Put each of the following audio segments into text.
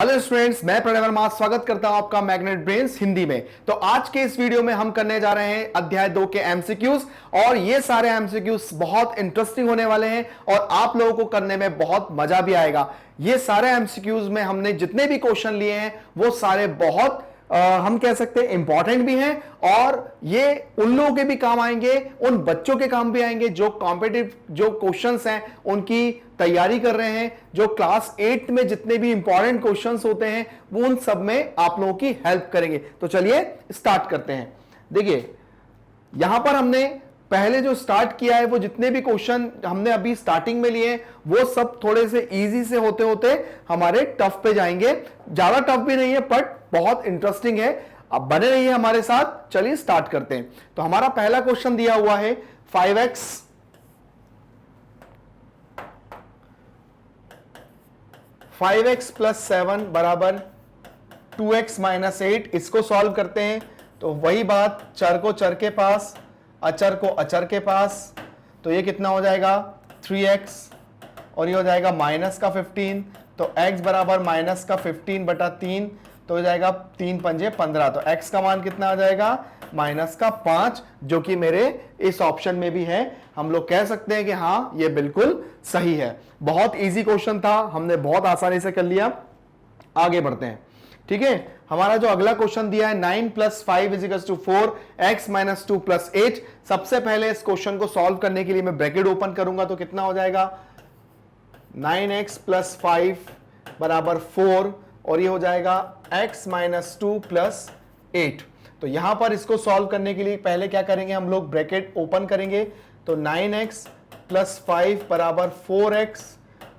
Hello students, मैं प्रणय वर्मा स्वागत करता हूं आपका मैग्नेट ब्रेन्स हिंदी में। तो आज के इस वीडियो में हम करने जा रहे हैं अध्याय 2 के एमसीक्यूज और ये सारे एमसीक्यूज बहुत इंटरेस्टिंग होने वाले हैं और आप लोगों को करने में बहुत मजा भी आएगा। ये सारे एमसीक्यूज में हमने जितने भी क्वेश्चन लिए हैं वो सारे बहुत हम कह सकते हैं इंपॉर्टेंट भी हैं और ये उन लोगों के भी काम आएंगे, उन बच्चों के काम भी आएंगे जो कॉम्पिटिटिव जो क्वेश्चंस हैं उनकी तैयारी कर रहे हैं, जो क्लास 8 में जितने भी इंपॉर्टेंट क्वेश्चंस होते हैं वो उन सब में आप लोगों की हेल्प करेंगे। तो चलिए स्टार्ट करते हैं। देखिए यहां पर हमने पहले जो स्टार्ट किया है वो जितने भी क्वेश्चन हमने अभी स्टार्टिंग में लिए वो सब थोड़े से इजी से होते होते हमारे टफ पे जाएंगे। ज्यादा टफ भी नहीं है बट बहुत इंटरेस्टिंग है। अब बने रहिए हमारे साथ। चलिए स्टार्ट करते हैं। तो हमारा पहला क्वेश्चन दिया हुआ है 5x प्लस 7 बराबर 2x माइनस 8। इसको सॉल्व करते हैं तो वही बात, चर को चर के पास, अचर को अचर के पास। तो ये कितना हो जाएगा 3x और ये हो जाएगा माइनस का 15। तो x बराबर माइनस का 15 बटा 3 तो हो जाएगा 3 पंजे 15। तो x का मान कितना आ जाएगा माइनस का 5, जो कि मेरे इस ऑप्शन में भी है। हम लोग कह सकते हैं कि हाँ ये बिल्कुल सही है। बहुत इजी क्वेश्चन था, हमने बहुत आसानी से कर लिया। आगे बढ़ते हैं। ठीक है, हमारा जो अगला क्वेश्चन दिया है 9 plus 5 is equal to 4 x minus 2 plus 8। सबसे पहले इस क्वेश्चन को सॉल्व करने के लिए मैं ब्रैकेट ओपन करूंगा तो कितना हो जाएगा 9x प्लस 5 बराबर 4 और ये हो जाएगा x माइनस 2 प्लस 8। तो यहां पर इसको सॉल्व करने के लिए पहले क्या करेंगे, हम लोग ब्रैकेट ओपन करेंगे। तो 9x प्लस 5 बराबर 4x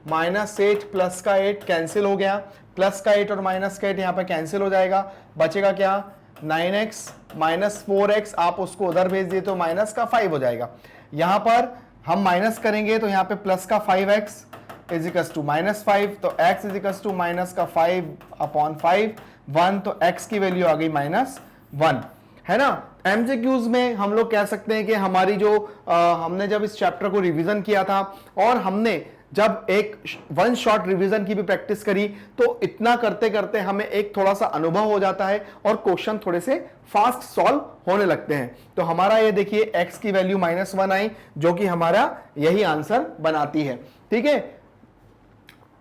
माइनस 8 प्लस का 8 कैंसिल हो गया। प्लस का 8 और माइनस का 8 यहां पे कैंसिल हो जाएगा। बचेगा क्या 9x माइनस 4x, आप उसको उधर भेज दिए तो माइनस का 5 हो जाएगा। यहां पर हम माइनस करेंगे तो यहां पे प्लस का 5x is equals to minus 5। तो x is equals to minus का 5 अपॉन 5 1। तो x की वैल्यू आ गई माइनस 1, है ना। एमसीक्यूज में हम लोग कह सकते हैं कि हमारी जो हमने जब इस चैप्टर को रिवीजन किया था और हमने जब एक वन शॉट रिवीजन की भी प्रैक्टिस करी तो इतना करते करते हमें एक थोड़ा सा अनुभव हो जाता है और क्वेश्चन थोड़े से फास्ट सॉल्व होने लगते हैं। तो हमारा ये देखिए x की वैल्यू माइनस 1 आई, जो कि हमारा यही आंसर बनाती है। ठीक है,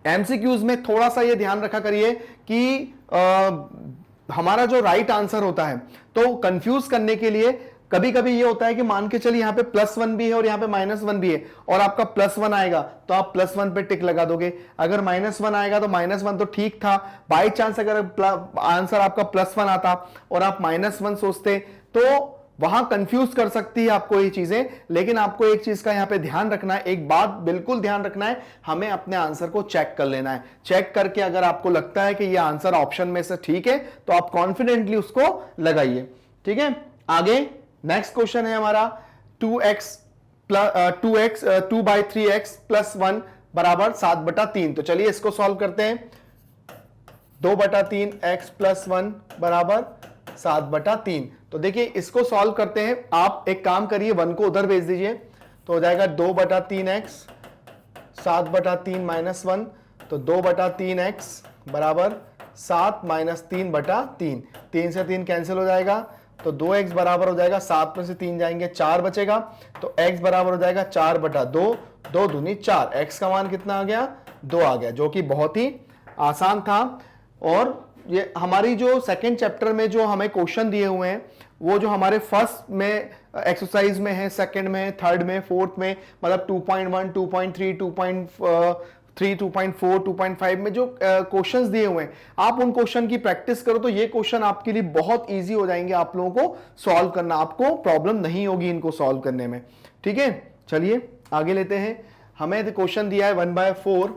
एमसीक्यूज में थोड़ा सा ये ध्यान रखा करिए कि हमारा जो राइट आंसर होता है तो कंफ्यूज करने के लिए कभी कभी ये होता है कि मान के चलिए यहां पे +1 भी है और यहां पे -1 भी है और आपका +1 आएगा तो आप +1 पे टिक लगा दोगे। अगर -1 आएगा तो -1 तो ठीक था। बाई चांस अगर आंसर आपका +1 आता और आप -1 सोचते तो वहां कंफ्यूज कर सकती है आपको ये चीजें। लेकिन आपको एक चीज का यहां पे ध्यान रखना है, एक बात बिल्कुल ध्यान रखना है, हमें अपने आंसर को चेक कर लेना है। चेक करके अगर आपको लगता है कि ये आंसर ऑप्शन में से ठीक है तो आप कॉन्फिडेंटली उसको लगाइए। ठीक है, आगे नेक्स्ट क्वेश्चन है हमारा 2 बाई 3x प्लस 1 बराबर 7 बटा 3। तो चलिए इसको सॉल्व करते हैं। 2 बटा 3 x प्लस 1 बराबर 7 बटा 3। तो देखिए इसको सॉल्व करते हैं। आप एक काम करिए 1 को उधर भेज दीजिए तो हो जाएगा 2 बटा 3x 7 बटा 3 माइनस 1। तो 2 बटा 3x बराबर 7 माइनस 3 बटा 3। 3 से 3 कैंसिल हो जाएगा तो 2x बराबर हो जाएगा 7 में से 3 जाएंगे 4 बचेगा। तो x बराबर हो जाएगा 4 बटा 2, 2 दूनी 4। x का मान कितना आ गया 2 आ गया, जो कि बहुत ही आसान था। और ये हमारी जो सेकंड चैप्टर में जो हमें क्वेश्चन दिए हुए हैं वो जो हमारे फर्स्ट में एक्सरसाइज में है, सेकंड में, थर्ड में, फोर्थ में, मतलब 2.1, 2.3, 2.3, 2.4, 2.5 में जो क्वेश्चंस दिए हुए हैं आप उन क्वेश्चन की प्रैक्टिस करो तो ये क्वेश्चन आपके लिए बहुत इजी हो जाएंगे। आप लोगों को सॉल्व करना, आपको प्रॉब्लम नहीं होगी इनको सॉल्व करने में। ठीक है, चलिए आगे लेते हैं। हमें क्वेश्चन दिया है 1/4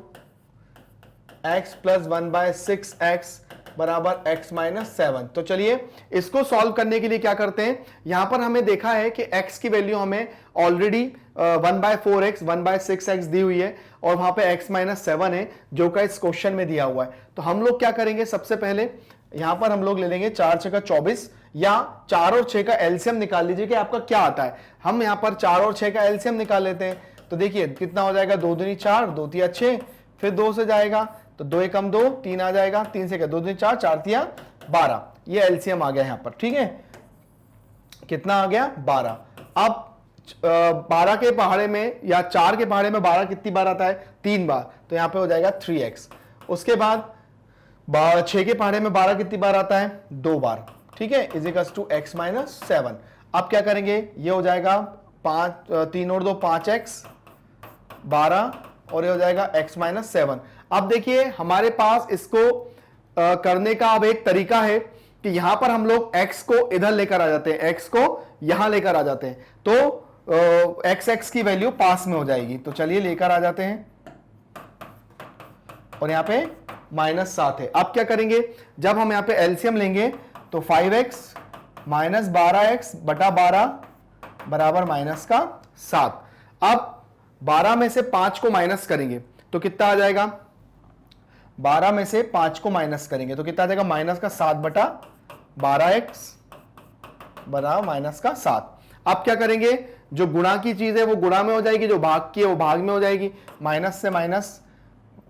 x प्लस 1/6x बराबर x माइनस 7। तो चलिए इसको सॉल्व करने के लिए क्या करते हैं, यहां पर हमें देखा है कि x की वैल्यू हमें ऑलरेडी 1/4x 1/6x दी हुई है और वहां पे x माइनस 7 है जो का इस क्वेश्चन में दिया हुआ है। तो हम लोग क्या करेंगे, सबसे पहले यहां पर हम लोग ले लेंगे 4 6 का 24 या 4 और 6 का एलसीएम निकाल लीजिए कि आपका क्या आता है। हम यहां पर 4 और 6 का एलसीएम निकाल लेते हैं। तो देखिए कितना हो जाएगा 2 दूनी 4, 2 तिया 6, फिर 2 से जाएगा तो 2 एकम 2, 3 आ जाएगा, 3 से क्या 2 दूनी 4, 4 तिया 12, ये एलसीएम आ गया यहां पर। ठीक है, कितना आ गया 12। अब 12 के पहाड़े में या 4 के पहाड़े में 12 कितनी बार आता है, 3 बार, तो यहां पे हो जाएगा 3x। उसके बाद 6 के पहाड़े में 12 कितनी बार आता है, 2 बार। ठीक है, is equals to x minus 7। अब क्या करेंगे, ये हो जाएगा 3 और 2 5x 12 और ये हो जाएगा x माइनस 7। अब देखिए हमारे पास इसको करने का अब एक तरीका है कि यहां पर हम लोग x को इधर लेकर आ जाते हैं, x को यहां लेकर आ जाते हैं, तो x की वैल्यू पास में हो जाएगी। तो चलिए लेकर आ जाते हैं और यहां पे -7 है। अब क्या करेंगे, जब हम यहां पे एलसीएम लेंगे तो 5x माइनस 12x बटा 12 बराबर -7। अब 12 में से 5 को माइनस करेंगे तो कितना आ जाएगा, 12 में से 5 को माइनस करेंगे तो कितना आ जाएगा, -7 बटा 12x बराबर -7। अब क्या करेंगे, जो गुणा की चीज है वो गुणा में हो जाएगी, जो भाग की है वो भाग में हो जाएगी, माइनस से माइनस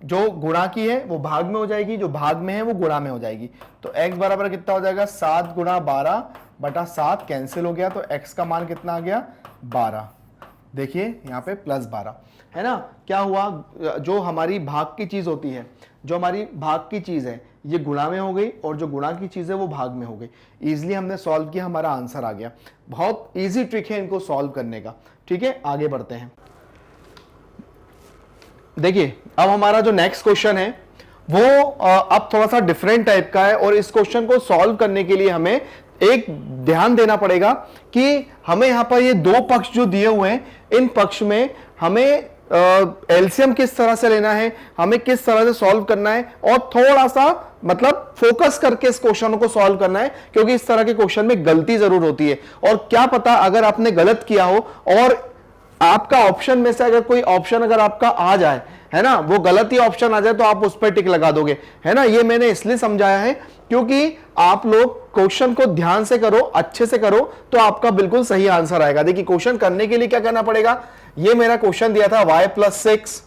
जो गुणा की है वो भाग में हो जाएगी, जो भाग में है वो गुणा में हो जाएगी। तो x बराबर कितना हो जाएगा, 7 गुणा 12 बटा 7 कैंसिल हो गया, तो x का मान कितना आ गया 12। देखिए यहाँ पे +12 है ना। क्या हुआ, जो हमारी भाग की चीज होती है, जो हमारी भाग की चीज है ये गुणा में हो गई और जो गुणा की चीज है वो भाग में हो गई। इजीली हमने सॉल्व किया, हमारा आंसर आ गया। बहुत इजी ट्रिक है इनको सॉल्व करने का। ठीक है, आगे बढ़ते हैं। देखिए अब हमारा जो नेक्स्ट क्वेश्चन है वो अब थोड़ा सा डिफरेंट टाइप का है और इस क्वेश्चन को सॉल्व करने के लिए हमें एक ध्यान देना पड़ेगा कि हमें यहां पर ये दो पक्ष जो दिए हुए हैं, इन पक्ष में हमें एलसीएम किस तरह से लेना है, हमें किस तरह से सॉल्व करना है और थोड़ा सा मतलब फोकस करके इस क्वेश्चन को सॉल्व करना है, क्योंकि इस तरह के क्वेश्चन में गलती जरूर होती है। और क्या पता अगर आपने गलत किया हो और आपका ऑप्शन में से अगर कोई ऑप्शन अगर आपका आ जाए, है ना, वो गलत ही ऑप्शन आ जाए तो आप उस पर टिक लगा दोगे, है ना। ये मैंने इसलिए समझाया है क्योंकि आप लोग क्वेश्चन को ध्यान से करो, अच्छे से करो, तो आपका बिल्कुल सही आंसर आएगा। देखिए क्वेश्चन करने के लिए क्या करना पड़ेगा, ये मेरा क्वेश्चन दिया था y + 6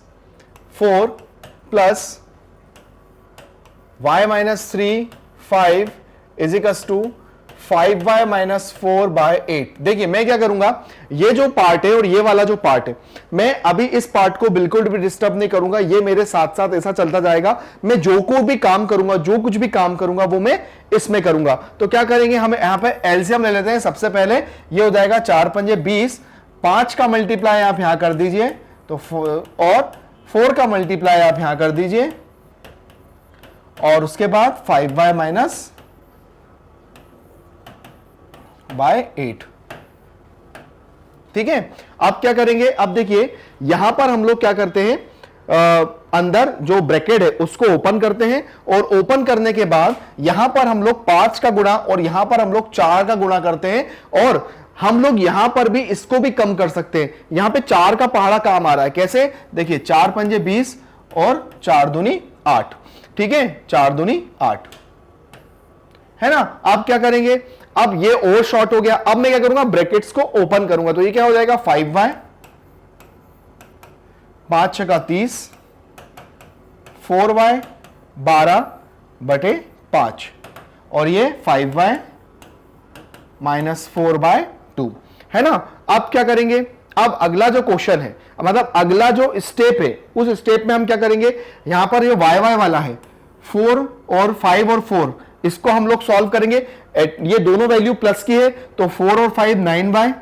4 plus y - 3 5 is equals to 5y - 4/8। देखिए मैं क्या करूंगा, ये जो पार्ट है और ये वाला जो पार्ट है, मैं अभी इस पार्ट को बिल्कुल भी डिस्टर्ब नहीं करूंगा, ये मेरे साथ साथ ऐसा चलता जाएगा। मैं जो कुछ भी काम करूंगा वो मैं इसमें करूंगा। तो क्या करेंगे, हम यहां पे एलसीएम ले लेते हैं। सबसे पहले ये हो जाएगा 4 × 5 = 20, 5 का मल्टीप्लाई आप यहां कर दीजिए तो और 4 का मल्टीप्लाई आप यहां कर दीजिए और उसके बाद 5y - 8। ठीक है, अब क्या करेंगे, अब देखिए यहां पर हम लोग क्या करते हैं, अंदर जो ब्रैकेट है उसको ओपन करते हैं और ओपन करने के बाद यहां पर हम लोग 5 का गुणा और यहां पर हम लोग 4 का गुणा करते हैं और हम लोग यहां पर भी इसको भी कम कर सकते हैं। यहां पे 4 का पहाड़ा काम आ रहा है, कैसे, देखिए 4 × 5 = 20 और 4 दूनी 8। ठीक है, 4 दूनी 8 है ना। अब क्या करेंगे, अब ये और शॉर्ट हो गया। अब मैं क्या करूंगा, ब्रैकेट्स को ओपन करूंगा तो ये क्या हो जाएगा 5y 5 × 30 4y 12/5 और ये 5y - 4/2 है ना। अब क्या करेंगे, अब अगला जो क्वेश्चन है, मतलब अगला जो स्टेप है, उस स्टेप में हम क्या करेंगे, यहां पर ये y वाला है 4 और 5 और 4, इसको हम लोग सॉल्व करेंगे। ये दोनों वैल्यू प्लस की है तो 4 और 5 9y।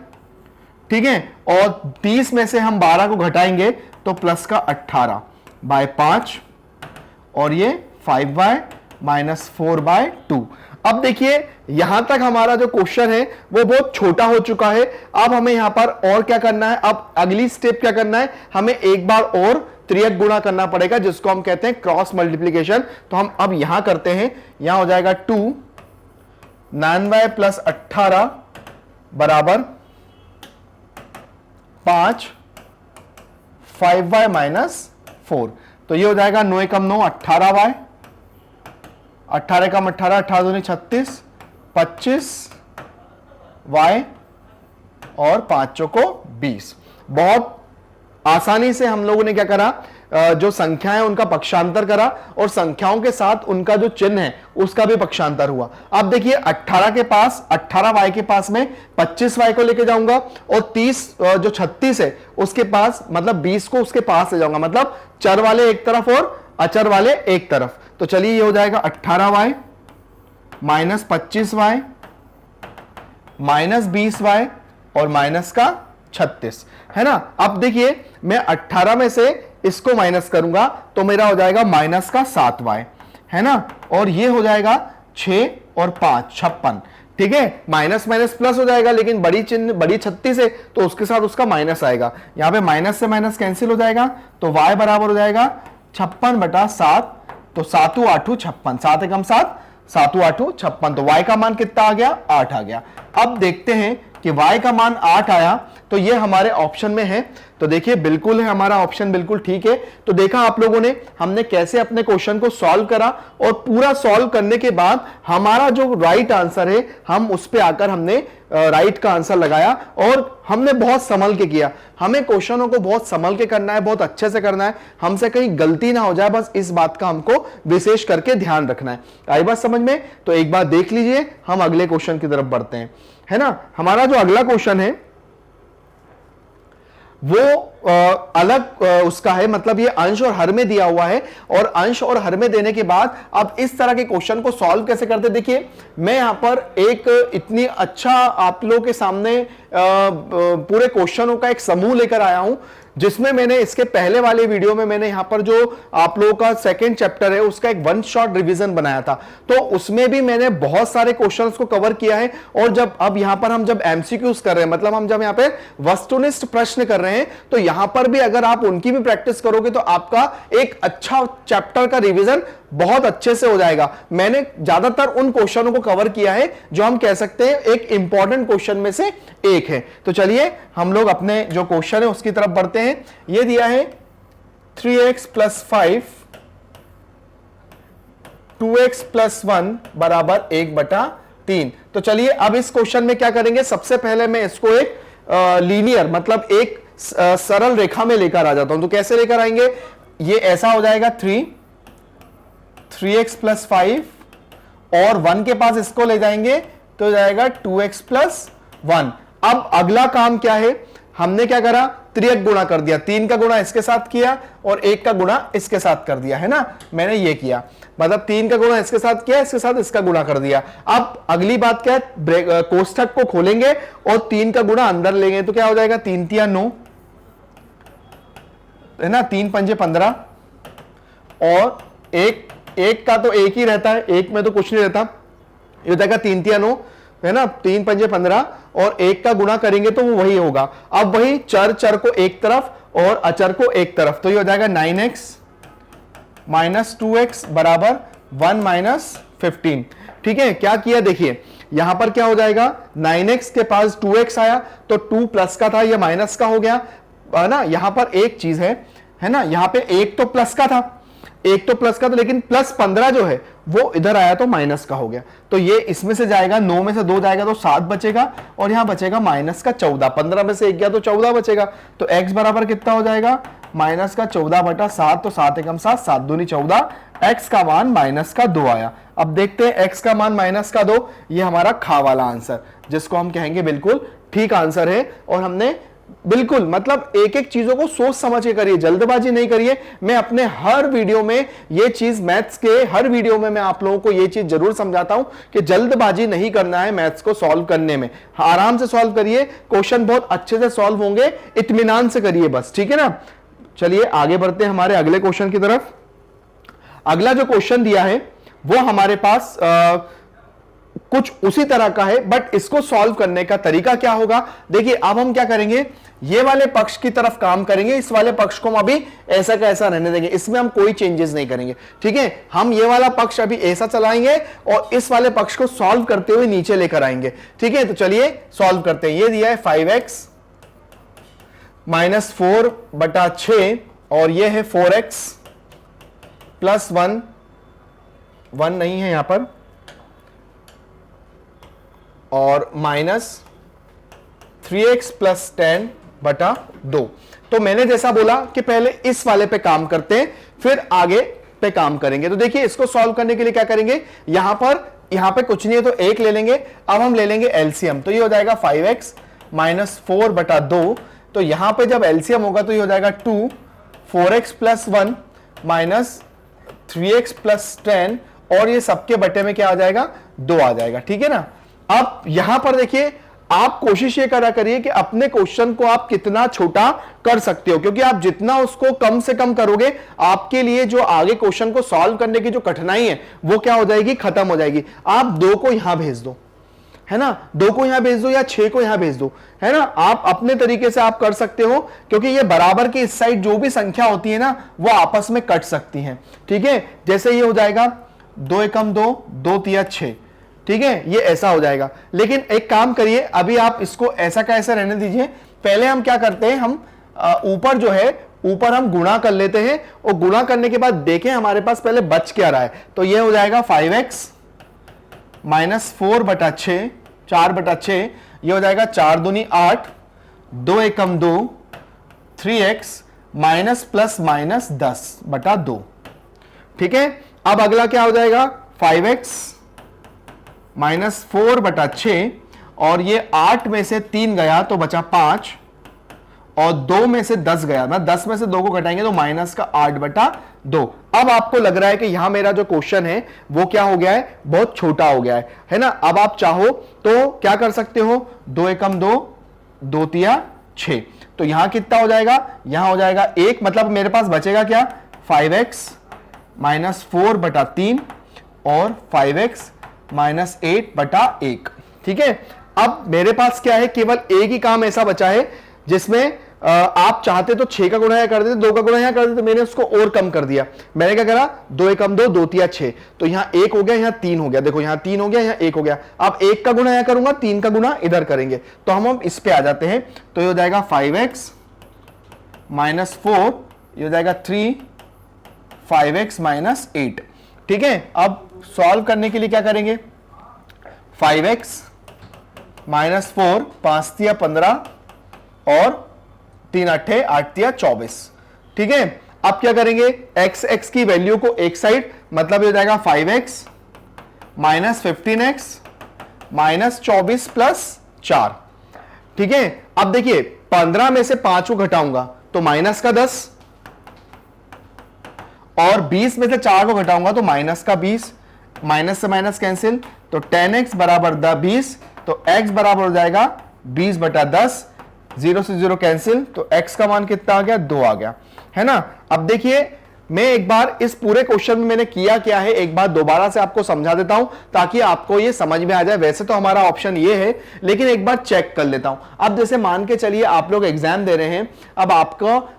ठीक है, और 30 में से हम 12 को घटाएंगे तो प्लस का 18/5 और ये 5y - 4/2। अब देखिए यहां तक हमारा जो क्वेश्चन है वो बहुत छोटा हो चुका है। अब हमें यहां पर और क्या करना है, अब अगली स्टेप क्या करना है, हमें एक बार और त्रियक गुणा करना पड़ेगा, जिसको हम कहते हैं क्रॉस मल्टीप्लीकेशन। तो हम अब यहां करते हैं, यहां हो जाएगा 2 9y + 18 बराबर 5 5y - 4। तो ये हो जाएगा 9 × 9 18y, 18 × 18 18 दूनी 36 25y और 5 चौको 20। बहुत आसानी से हम लोगों ने क्या करा, जो संख्या है उनका पक्षांतर करा और संख्याओं के साथ उनका जो चिन्ह है उसका भी पक्षांतर हुआ। अब देखिए 18 के पास 18y के पास में 25y को लेके जाऊंगा और 30 जो 36 है उसके पास मतलब 20 को उसके पास ले जाऊंगा, मतलब चर वाले एक तरफ और अचर वाले एक तरफ। तो चलिए ये हो जाएगा 18y minus 25y minus 20y और माइनस का 36, है ना। अब देखिए मैं 18 में से इसको माइनस करूंगा तो मेरा हो जाएगा माइनस का 7y, है ना, और ये हो जाएगा 6 और 5 56, ठीक है। माइनस माइनस प्लस हो जाएगा, लेकिन बड़ी चिन्ह बड़ी 36 है तो उसके साथ उसका माइनस आएगा। यहां पे माइनस से माइनस कैंसिल हो जाएगा तो y बराबर हो जाएगा 56/7, तो 7 8 56, 7 एकम 7, 7 8 56, तो y का मान कितना आ गया 8 आ गया। अब देखते हैं कि y का मान 8 आया तो ये हमारे ऑप्शन में है, तो देखिए बिल्कुल है, हमारा ऑप्शन बिल्कुल ठीक है। तो देखा आप लोगों ने हमने कैसे अपने क्वेश्चन को सॉल्व करा और पूरा सॉल्व करने के बाद हमारा जो राइट आंसर है हम उस पे आकर हमने राइट का आंसर लगाया और हमने बहुत संभल के किया। हमें क्वेश्चनों को बहुत संभल के करना है, बहुत अच्छे से करना है, हमसे कहीं गलती ना हो जाए, बस इस बात का हमको विशेष करके ध्यान रखना है। आई बात समझ में? तो एक बार देख लीजिए, हम अगले क्वेश्चन की तरफ बढ़ते हैं, है ना। हमारा जो अगला क्वेश्चन है वो अलग उसका है, मतलब ये अंश और हर में दिया हुआ है और अंश और हर में देने के बाद अब इस तरह के क्वेश्चन को सॉल्व कैसे करते। देखिए मैं यहां पर एक इतनी अच्छा आप लोगों के सामने पूरे क्वेश्चनों का एक समूह लेकर आया हूं, जिसमें मैंने इसके पहले वाले वीडियो में मैंने यहां पर जो आप लोगों का सेकंड चैप्टर है उसका एक वन शॉट रिवीजन बनाया था, तो उसमें भी मैंने बहुत सारे क्वेश्चंस को कवर किया है। और जब अब यहां पर हम जब एमसीक्यूज कर रहे हैं, मतलब हम जब यहां पे वस्तुनिष्ठ प्रश्न कर रहे हैं, तो यहां पर भी अगर आप उनकी भी प्रैक्टिस करोगे तो आपका एक अच्छा चैप्टर का रिवीजन बहुत अच्छे से हो जाएगा। मैंने ज्यादातर उन क्वेश्चनों को कवर किया है जो हम कह सकते हैं एक इंपॉर्टेंट क्वेश्चन में से एक है। तो चलिए हम लोग अपने जो क्वेश्चन है उसकी तरफ बढ़ते हैं। ये दिया है 3x + 5 2x + 1 बराबर 1/3। तो चलिए अब इस क्वेश्चन में क्या करेंगे, सबसे पहले मैं इसको एक लीनियर मतलब एक सरल रेखा में लेकर आ जाता हूं। तो कैसे लेकर आएंगे, ये ऐसा हो जाएगा 3x + 5 और 1 के पास इसको ले जाएंगे तो जाएगा 2x + 1। अब अगला काम क्या है, हमने क्या करा, त्रियक गुणा कर दिया, 3 का गुणा इसके साथ किया और 1 का गुणा इसके साथ कर दिया, है ना। मैंने ये किया, मतलब 3 का गुणा इसके साथ किया, इसके साथ इसका गुणा कर दिया। अब अगली बात क्या है, कोष्ठक को खोलेंगे और 3 का गुणा अंदर लेंगे तो क्या हो जाएगा, 3 × 9, है ना, 3 × 5 = 15 और एक का तो एक ही रहता है, एक में तो कुछ नहीं रहता, ये हो जाएगा 3 × 9, है ना, 3 × 5 = 15 और 1 का गुणा करेंगे तो वो वही होगा। अब वही चर को एक तरफ और अचर को एक तरफ, तो ये हो जाएगा 9x - 2x बराबर 1 - 15। ठीक है, क्या किया देखिए, यहां पर क्या हो जाएगा, 9x के पास 2x आया तो 2 प्लस का था, ये माइनस का हो गया, है ना। यहां पर एक चीज है ना, यहां पे एक तो प्लस का था, एक तो प्लस का था, लेकिन +15 जो है वो इधर आया तो माइनस का हो गया। तो ये इसमें से जाएगा, 9 में से 2 जाएगा तो 7 बचेगा और यहां बचेगा -14। 15 में से 1 गया तो 14 बचेगा। तो x बराबर कितना हो जाएगा, -14/7, तो 7 एकम 7, 7 दूनी 14, x का मान -2 आया। अब देखते हैं x का मान -2, ये हमारा खा वाला आंसर, जिसको हम कहेंगे बिल्कुल ठीक आंसर है। और हमने बिल्कुल मतलब एक एक चीजों को सोच समझ के करिए, जल्दबाजी नहीं करिए। मैं अपने हर वीडियो में ये चीज, मैथ्स के हर वीडियो में मैं आप लोगों को ये चीज जरूर समझाता हूं कि जल्दबाजी नहीं करना है मैथ्स को सॉल्व करने में। आराम से सॉल्व करिए, क्वेश्चन बहुत अच्छे से सॉल्व होंगे, इत्मीनान से करिए बस, ठीक है ना। चलिए आगे बढ़ते हैं हमारे अगले क्वेश्चन की तरफ। अगला जो क्वेश्चन दिया है वो हमारे पास कुछ उसी तरह का है, बट इसको सॉल्व करने का तरीका क्या होगा, देखिए अब हम क्या करेंगे, ये वाले पक्ष की तरफ काम करेंगे, इस वाले पक्ष को हम अभी ऐसा का ऐसा रहने देंगे, इसमें हम कोई चेंजेस नहीं करेंगे। ठीक है, हम ये वाला पक्ष अभी ऐसा चलाएंगे और इस वाले पक्ष को सॉल्व करते हुए नीचे लेकर आएंगे। ठीक है, तो चलिए सॉल्व करते हैं। ये दिया है 5x - 4/6 और ये है 4x + 1 नहीं है यहां पर, और -3x + 10 बटा 2। तो मैंने जैसा बोला कि पहले इस वाले पे काम करते हैं, फिर आगे पे काम करेंगे। तो देखिए इसको सॉल्व करने के लिए क्या करेंगे, यहां पे कुछ नहीं है तो 1 ले लेंगे। अब हम ले लेंगे एलसीएम, तो ये हो जाएगा 5x माइनस 4 बटा 2। तो यहां पे जब एलसीएम होगा तो ये हो जाएगा 2, 4x plus 1 minus 3x plus 10, और ये सबके बटे में क्या आ जाएगा, 2 आ जाएगा। ठीक है ना। अब यहां पर देखिए आप कोशिश ये करा करिए कि अपने क्वेश्चन को आप कितना छोटा कर सकते हो, क्योंकि आप जितना उसको कम से कम करोगे आपके लिए जो आगे क्वेश्चन को सॉल्व करने की जो कठिनाई है वो क्या हो जाएगी, खत्म हो जाएगी। आप 2 को यहां भेज दो, है ना, 2 को यहां भेज दो या 6 को यहां भेज दो, है ना, आप अपने तरीके से आप कर सकते हो, क्योंकि ये बराबर की इस साइड जो भी संख्या होती है ना वो आपस में कट सकती हैं। ठीक है, जैसे ये हो जाएगा 2 एकम 2, 2 तिया 6। ठीक है, ये ऐसा हो जाएगा। लेकिन एक काम करिए, अभी आप इसको ऐसा का ऐसा रहने दीजिए। पहले हम क्या करते हैं, हम ऊपर जो है ऊपर हम गुणा कर लेते हैं, और गुणा करने के बाद देखें हमारे पास पहले बच क्या रहा है। तो ये हो जाएगा 5x माइनस 4 बटा 6, 4 बटा 6, ये हो जाएगा 4 दूनी 8, 2 एकम 2, 3x माइनस प्लस माइनस 10 बटा 2। ठीक है, अब अगला क्या हो जाएगा, 5x माइनस 4 बटा 6, और ये 8 में से 3 गया तो बचा 5, और 2 में से 10 गया, ना 10 में से 2 को घटाएंगे तो माइनस का 8 बटा 2। अब आपको लग रहा है कि यहां मेरा जो क्वेश्चन है वो क्या हो गया है, बहुत छोटा हो गया है ना। अब आप चाहो तो क्या कर सकते हो, 2 एकम 2, 2 तिया 6। तो यहां कितना हो जाएगा, यहां हो जाएगा 1, मतलब मेरे पास बचेगा क्या, 5x माइनस 4 बटा 3 और 5x माइनस 8 बटा 1। ठीक है, अब मेरे पास क्या है, केवल एक ही काम ऐसा बचा है जिसमें आप चाहते तो 6 का गुणा यहां कर देते, 2 का गुणा यहां कर देते, तो मैंने उसको और कम कर दिया। मैंने क्या करा, 2 एकम 2, 2 तिया 6, तो यहां 1 हो गया, यहां 3 हो गया। देखो यहां 3 हो गया, यहां 1 हो गया। अब 1 का गुणा यहां करूंगा, 3 का गुणा इधर करेंगे, तो हम इस पे आ जाते हैं। तो ये हो जाएगा 5x माइनस 4, ये हो जाएगा 3, 5x माइनस 8। ठीक है, अब सॉल्व करने के लिए क्या करेंगे, 5x माइनस 4, 5 तिया 15 और 3 अट्ठे 8 तिया 24। ठीक है, अब क्या करेंगे, x की वैल्यू को एक साइड, मतलब ये हो जाएगा 5x minus 15x minus 24 plus 4। ठीक है, अब देखिए 15 में से 5 को घटाऊंगा तो माइनस का 10, और 20 में से 4 को घटाऊंगा तो माइनस का 20, माइनस से माइनस कैंसिल, तो 10x बराबर 20, तो x बराबर हो जाएगा 20 बटा 10, 0 से 0 कैंसिल, तो x का मान कितना आ गया, 2 आ गया, है ना। अब देखिए मैं एक बार इस पूरे क्वेश्चन में मैंने किया क्या है, एक बार दोबारा से आपको समझा देता हूं ताकि आपको ये समझ में आ जाए। वैसे तो हमारा ऑप्शन ये है, लेकिन एक बार चेक कर लेता हूं। अब जैसे मान के चलिए आप लोग एग्जाम दे रहे हैं,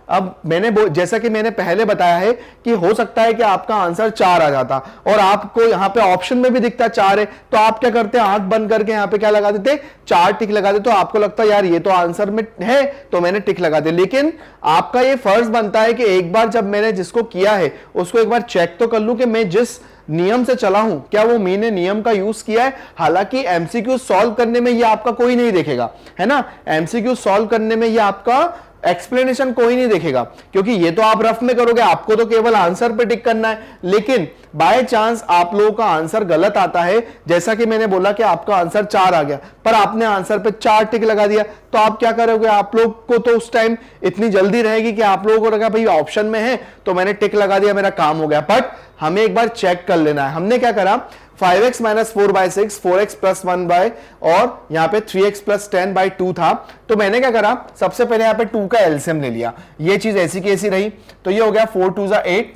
अब मैंने जैसा कि मैंने पहले बताया है कि हो सकता है कि आपका आंसर 4 आ जाता और आपको यहां पे ऑप्शन में भी दिखता 4 है, तो आप क्या करते हैं, आंख बंद करके यहां पे क्या लगा देते, 4 टिक लगा देते, तो आपको लगता है यार ये तो आंसर में है तो मैंने टिक लगा दे। लेकिन आपका ये फर्ज बनता है कि एक बार जब मैंने जिसको किया है उसको एक बार चेक तो कर लूं कि मैं जिस नियम से चला हूं क्या वो मैंने नियम का यूज किया है। हालांकि एमसीक्यू सॉल्व करने में ये आपका कोई नहीं देखेगा, है ना, एमसीक्यू सॉल्व करने में ये आपका एक्सप्लेनेशन कोई नहीं देखेगा, क्योंकि ये तो आप रफ में करोगे, आपको तो केवल आंसर पे टिक करना है। लेकिन बाय चांस आप लोगों का आंसर गलत आता है, जैसा कि मैंने बोला कि आपका आंसर 4 आ गया पर आपने आंसर पे 4 टिक लगा दिया, तो आप क्या करोगे, आप लोग को तो उस टाइम इतनी जल्दी रहेगी कि आप लोगों को लगा भाई ऑप्शन में है तो मैंने टिक लगा दिया, मेरा काम हो गया। बट हमें एक बार चेक कर लेना है। हमने क्या करा, 5x minus 4/6, 4x plus 1 bye, और यहां पे 3x प्लस 10/2 था, तो मैंने क्या करा, सबसे पहले यहां पे 2 का एलसीएम ले लिया। ये चीज ऐसी की ऐसी रही, तो ये हो गया 4 2 8,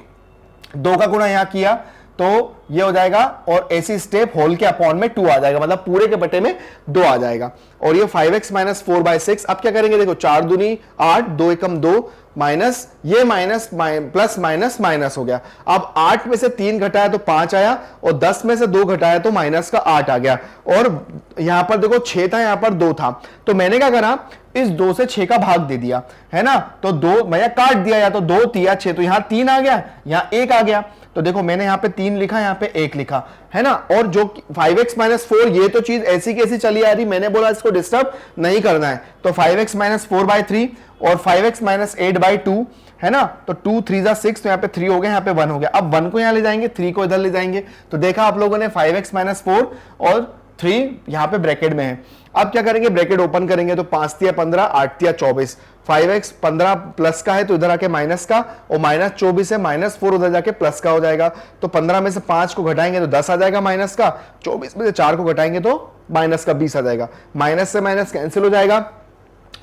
2 का गुणा यहां किया तो ये हो जाएगा, और ऐसी स्टेप होल के अपॉन में 2 आ जाएगा, मतलब पूरे के बटे में 2 आ जाएगा। और ये 5x माइनस 4/6, अब क्या करेंगे, देखो 4 दूनी 8, 2 एकम 2, माइनस ये माइनस प्लस माइनस माइनस हो गया। अब 8 में से 3 घटाया तो 5 आया, और 10 में से 2 घटाया तो माइनस का 8 आ गया। और यहां पर देखो 6 था, यहां पर 2 था, तो मैंने क्या करा, इस 2 से 6 का भाग दे दिया, है ना, तो 2 मैं काट दिया, या तो 2 तिया 6, तो यहां 3 आ गया, यहां 1 आ गया। तो देखो मैंने यहाँ पे 3 लिखा, यहाँ पे 1 लिखा, है ना। और जो 5x माइनस 4 ये तो चीज ऐसी कैसी चली आ रही, मैंने बोला इसको डिस्टर्ब नहीं करना है। तो 5x माइनस 4/3 और 5x माइनस 8/2, है ना। तो 2 3 जा 6, तो यहाँ पे 3 हो गया, यहाँ पे 1 हो गया। अब 1 को यहाँ ले जाएंगे, 3 को इधर ले जाएंगे। तो देखा आप लोगों ने 5x माइनस 4 और 3 यहाँ पे ब्रैकेट में है। अब क्या करेंगे, ब्रैकेट ओपन करेंगे तो 5 तिया 15, 8 तिया 24, 5x 15 प्लस का है तो इधर आके माइनस का, और माइनस 24 है, माइनस 4 उधर जाके प्लस का हो जाएगा। तो 15 में से 5 को घटाएंगे तो 10 आ जाएगा माइनस का, 24 में से 4 को घटाएंगे तो माइनस का 20 आ जाएगा। माइनस से माइनस कैंसिल हो जाएगा,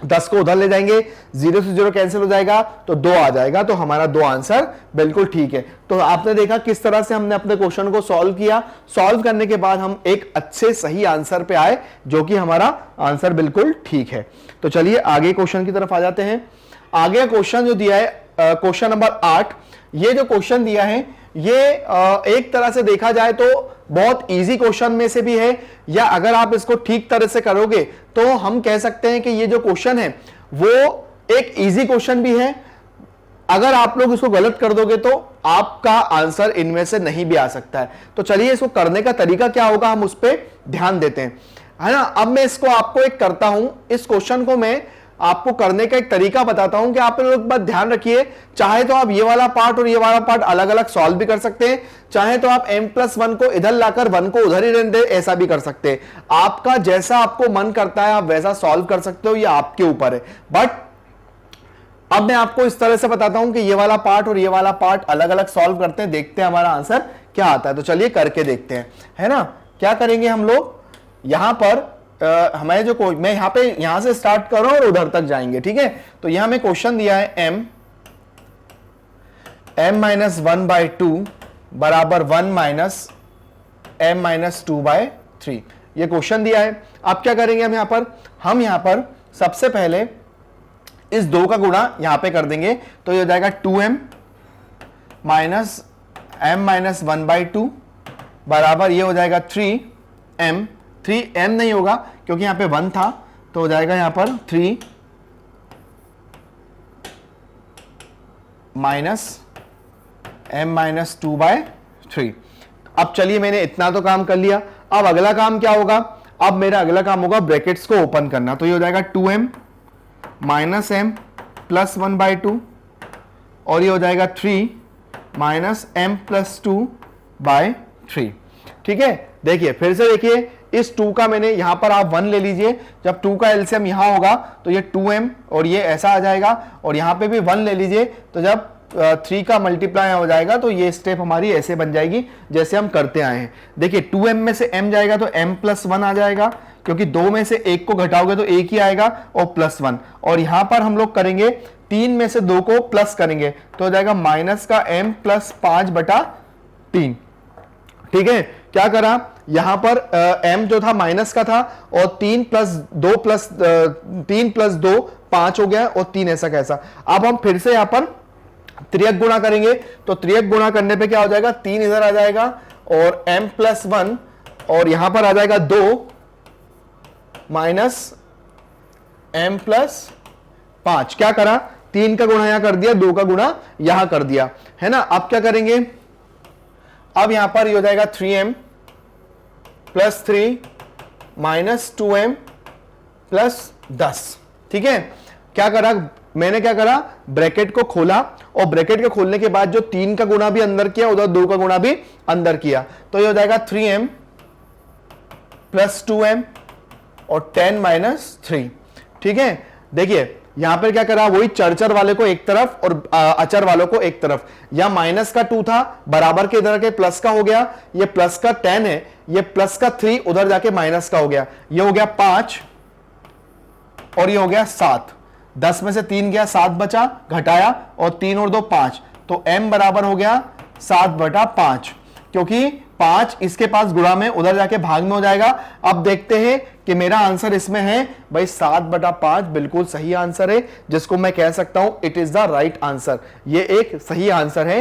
10 को उधर ले जाएंगे, 0 से 0 कैंसिल हो जाएगा तो 2 आ जाएगा। तो हमारा 2 आंसर बिल्कुल ठीक है। तो आपने देखा किस तरह से हमने अपने क्वेश्चन को सॉल्व किया। सॉल्व करने के बाद हम एक अच्छे सही आंसर पे आए, जो कि हमारा आंसर बिल्कुल ठीक है। तो चलिए आगे क्वेश्चन की तरफ आ जाते हैं। आगे क्वेश्चन जो दिया है, क्वेश्चन नंबर 8, ये जो क्वेश्चन दिया है ये एक तरह से देखा जाए तो बहुत इजी क्वेश्चन में से भी है, या अगर आप इसको ठीक तरह से करोगे तो हम कह सकते हैं कि ये जो क्वेश्चन है वो एक इजी क्वेश्चन भी है। अगर आप लोग इसको गलत कर दोगे तो आपका आंसर इनमें से नहीं भी आ सकता है। तो चलिए इसको करने का तरीका क्या होगा, हम उस पर ध्यान देते हैं, है ना। अब मैं इसको आपको एक करता हूं, इस क्वेश्चन को मैं आपको करने का एक तरीका बताता हूं कि आप लोग बात ध्यान रखिए। चाहे तो आप ये वाला पार्ट और ये वाला पार्ट अलग अलग सॉल्व भी कर सकते हैं, चाहे तो आप m+1 को इधर लाकर 1 को उधर ही रहने दें, ऐसा भी कर सकते हैं। आपका जैसा आपको मन करता है आप वैसा सॉल्व कर सकते हो, ये आपके ऊपर है। बट अब मैं आपको इस तरह से बताता हूं कि ये वाला पार्ट और ये वाला पार्ट अलग अलग सॉल्व करते हैं, देखते हैं हमारा आंसर क्या आता है। तो चलिए करके देखते हैं, है ना। क्या करेंगे हम लोग, यहां पर हमारे जो मैं यहां से स्टार्ट कर रहा हूं और उधर तक जाएंगे, ठीक है। तो यहां में क्वेश्चन दिया है m-1/2 बराबर 1 - m-2/3, ये क्वेश्चन दिया है। अब क्या करेंगे हम यहां पर सबसे पहले इस 2 का गुणा यहां पे कर देंगे, तो ये हो जाएगा 2m - m-1/2 बराबर ये हो जाएगा 3m। 3m नहीं होगा क्योंकि यहां पे 1 था, तो हो जाएगा यहां पर 3 - m-2/3। अब चलिए मैंने इतना तो काम कर लिया। अब अगला काम क्या होगा, अब मेरा अगला काम होगा ब्रैकेट्स को ओपन करना। तो ये हो जाएगा 2m - m + 1/2 और ये हो जाएगा 3 - m + 2/3, ठीक है। देखिए फिर से देखिए, इस 2 का मैंने यहां पर आप 1 ले लीजिए, जब 2 का एलसीएम यहां होगा तो ये 2m और ये ऐसा आ जाएगा, और यहां पे भी 1 ले लीजिए, तो जब 3 का मल्टीप्लाई हो जाएगा तो ये स्टेप हमारी ऐसे बन जाएगी जैसे हम करते आए हैं। देखिए 2m में से m जाएगा तो m + 1 आ जाएगा, क्योंकि 2 में से 1 को घटाओगे तो 1 ही आएगा, और +1। और यहां पर हम लोग करेंगे 3 में से 2 को प्लस करेंगे तो हो जाएगा माइनस का m + 5/3, ठीक है। क्या करा, यहां पर m जो था माइनस का था, और 3 + 2 5 हो गया, और 3 ऐसा कैसा। अब हम फिर से यहां पर त्रियक गुणा करेंगे, तो त्रियक गुणा करने पे क्या हो जाएगा, 3 इधर आ जाएगा और m + 1, और यहां पर आ जाएगा 2 - m + 5। क्या करा, 3 का गुणा यहां कर दिया, 2 का गुणा यहां कर दिया, है ना। अब क्या करेंगे, अब यहां पर ये हो जाएगा 3m + 3 - 2m + 10, ठीक है। क्या करा मैंने, क्या करा, ब्रैकेट को खोला, और ब्रैकेट के खोलने के बाद जो 3 का गुणा भी अंदर किया, उधर 2 का गुणा भी अंदर किया, तो ये हो जाएगा 3m + 2m और 10 - 3, ठीक है। देखिए यहां पर क्या करा, वही चरचर वाले को एक तरफ और अचर वालों को एक तरफ। यहां माइनस का 2 था, बराबर के इधर के प्लस का हो गया, ये प्लस का 10 है, ये प्लस का 3 उधर जाके माइनस का हो गया, ये हो गया 5 और ये हो गया 7। 10 में से 3 गया, 7 बचा, घटाया, और 3 और 2 5, तो m बराबर हो गया 7/5, क्योंकि 5 इसके पास गुणा में, उधर जाके भाग में हो जाएगा। अब देखते हैं कि मेरा आंसर इसमें है भाई 7/5 बिल्कुल सही आंसर है, जिसको मैं कह सकता हूं it is the right answer, ये एक सही आंसर है।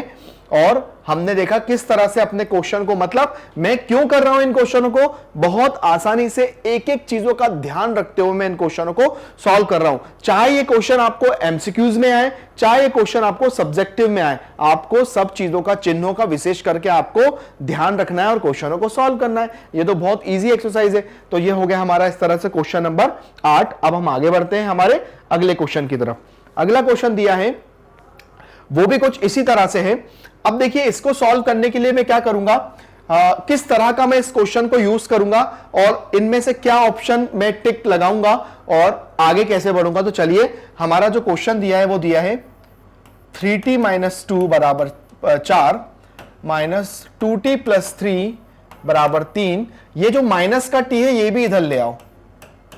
और हमने देखा किस तरह से अपने क्वेश्चन को, मतलब मैं क्यों कर रहा हूं इन क्वेश्चनों को, बहुत आसानी से एक एक चीजों का ध्यान रखते हुए मैं इन क्वेश्चनों को सॉल्व कर रहा हूं। चाहे ये क्वेश्चन आपको एमसीक्यूज में आए, चाहे ये क्वेश्चन आपको सब्जेक्टिव में आए, आपको सब चीजों का, चिन्हों का विशेष करके आपको ध्यान रखना है और क्वेश्चनों को सॉल्व करना है। ये तो बहुत ईजी एक्सरसाइज है। तो ये हो गया हमारा इस तरह से क्वेश्चन नंबर 8। अब हम आगे बढ़ते हैं हमारे अगले क्वेश्चन की तरफ। अगला क्वेश्चन दिया है वो भी कुछ इसी तरह से है। अब देखिए इसको सॉल्व करने के लिए मैं क्या करूंगा, किस तरह का मैं इस क्वेश्चन को यूज करूंगा और इनमें से क्या ऑप्शन मैं टिक लगाऊंगा और आगे कैसे बढ़ूंगा। तो चलिए हमारा जो क्वेश्चन दिया है वो दिया है 3t - 2 बराबर 4 माइनस 2t + 3 बराबर 3। ये जो माइनस का t है ये भी इधर ले आओ,